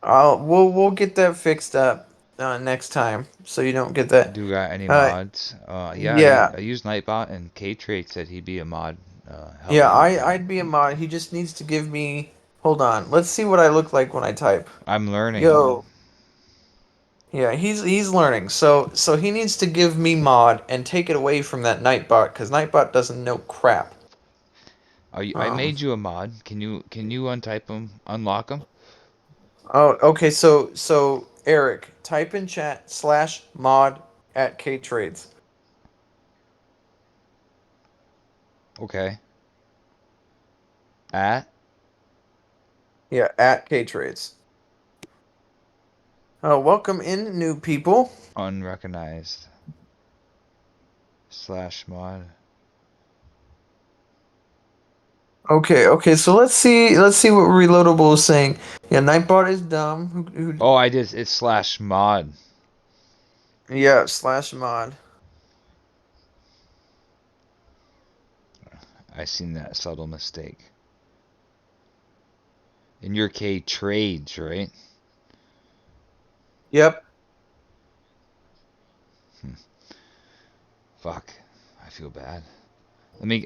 we'll get that fixed up next time, so you don't get that. Do you got any Uh, mods? Yeah, yeah, I used Nightbot, and K-Trade said he'd be a mod. Help yeah. me with that. I'd be a mod. He just needs to give me. Hold on. Let's see what I look like when I type. I'm learning. Yo. Yeah, he's learning. So he needs to give me mod and take it away from that Nightbot because Nightbot doesn't know crap. I Um. made you a mod. Can you untype them, unlock them? Oh, okay. So Eric, type in chat /mod at KTRADES. Okay. At Yeah, at KTRADES. Welcome in, new people. unrecognized /mod. Okay. So let's see what Reloadable is saying. Yeah, Nightbot is dumb. Oh, I did. It's /mod. Yeah, /mod. I seen that subtle mistake. In your K-Trades, right? Yep. Fuck. I feel bad.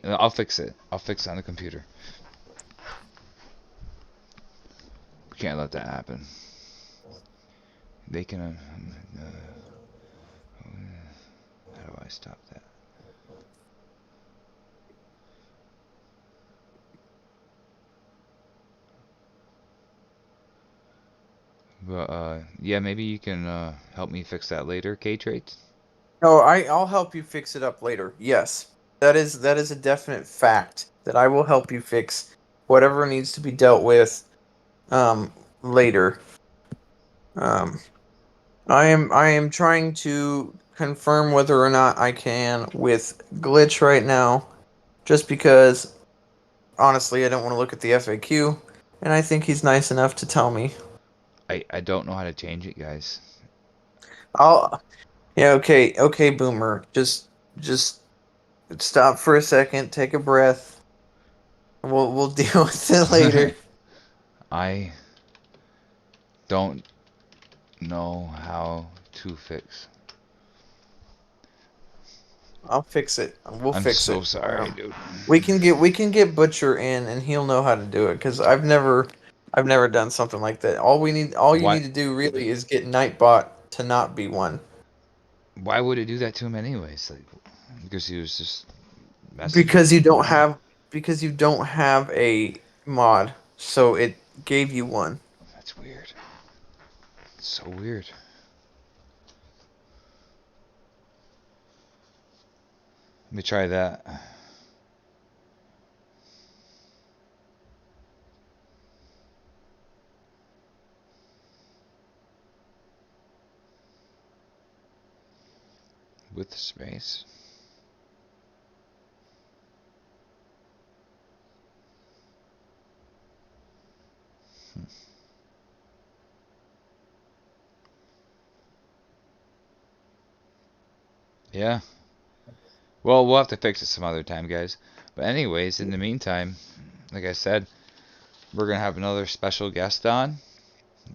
I'll fix it. I'll fix it on the computer. We can't let that happen. They can. How do I stop that? But yeah, maybe you can help me fix that later, K-Trades. No, I'll help you fix it up later. Yes. That is a definite fact that I will help you fix whatever needs to be dealt with later. Um I am trying to confirm whether or not I can with glitch right now just because honestly I don't want to look at the FAQ and I think he's nice enough to tell me. I don't know how to change it, guys. I'll Yeah, okay, Boomer. Just stop for a second, take a breath. We'll deal with it later. I don't know how to fix. I'll fix it. We'll I'm fix so it. sorry, dude. We can get Butcher in, and he'll know how to do it. Cause I've never done something like that. All you Why need to do really is get Nightbot to not be one. why would it do that to him anyways? Like, because he was just messaging Because you me. don't have because you don't have a mod, so it gave you one. That's weird. So weird. Let me try that. With space. Yeah. Well, we'll have to fix it some other time, guys. But anyways, in the meantime, like I said, we're gonna have another special guest on,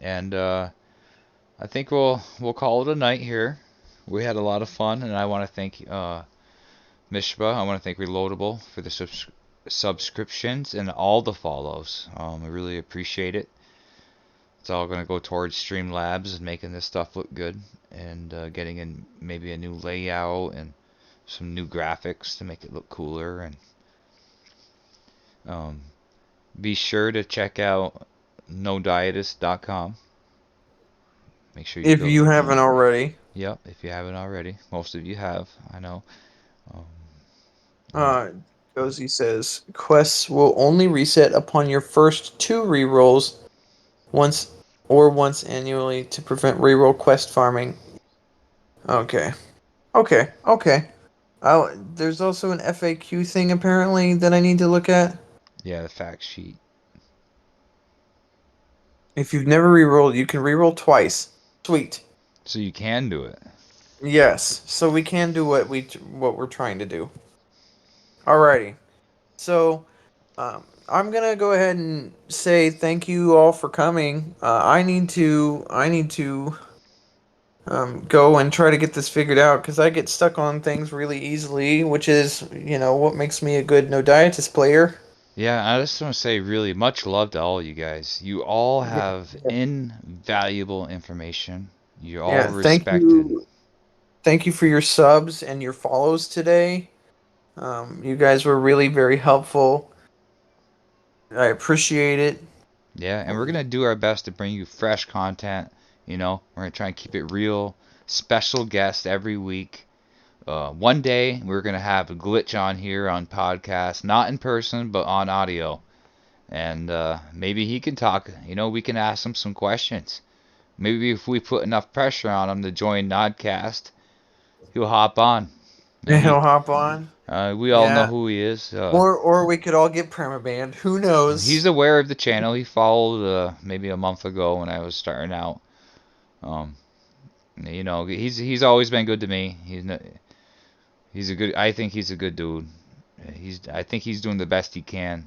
and I think we'll call it a night here. We had a lot of fun, and I want to thank Mishba. I want to thank Reloadable for the subscriptions and all the follows. I really appreciate it. It's all going to go towards Streamlabs and making this stuff look good, and getting in maybe a new layout and some new graphics to make it look cooler. And um, be sure to check out NoDietist.com. Make sure you If go. you haven't already. Yep, if you haven't already. Most of you have, I know. Um, and Uh, Cozy says quests will only reset upon your first 2 rerolls once once annually to prevent reroll quest farming. Okay. Okay. Okay. Oh, there's also an FAQ thing apparently that I need to look at. yeah, the fact sheet. If you've never rerolled, you can reroll twice. Sweet. So you can do it. Yes. So we can do what we're trying to do. Alrighty. So I'm gonna go ahead and say thank you all for coming. I need to go and try to get this figured out because I get stuck on things really easily, which is what makes me a good no dietist player. Yeah, I just want to say really much love to all you guys. You all Yeah, have invaluable information. You're all yeah. respected. Thank you for your subs and your follows today. You guys were really very helpful. I appreciate it. Yeah, and we're gonna do our best to bring you fresh content. We're gonna try and keep it real. Special guest every week. One day we're gonna have a glitch on here on podcast, not in person but on audio, and maybe he can talk. We can ask him some questions. Maybe if we put enough pressure on him to join NodCast, he'll hop on. And He'll hop on. we all know Yeah. who he is. Or we could all get permabanned. Who He's knows? aware of the channel. He followed maybe a month ago when I was starting out. Um, he's always been good to me. He's a good. I think he's a good dude. I think he's doing the best he can.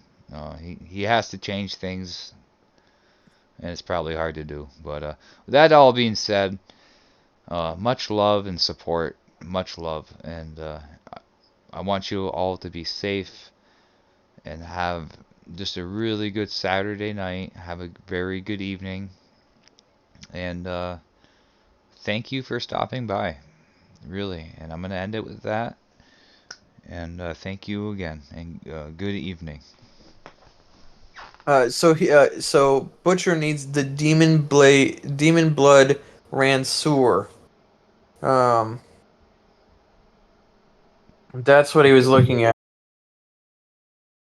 He has to change things, and it's probably hard to do. But with that all being said, much love and support. Much love, and I want you all to be safe and have just a really good Saturday night. Have a very good evening, and thank you for stopping by, really. And I'm gonna end it with that. And thank you again, and good evening. So Butcher needs the demon blood Ranseur. Um, that's what he was looking at.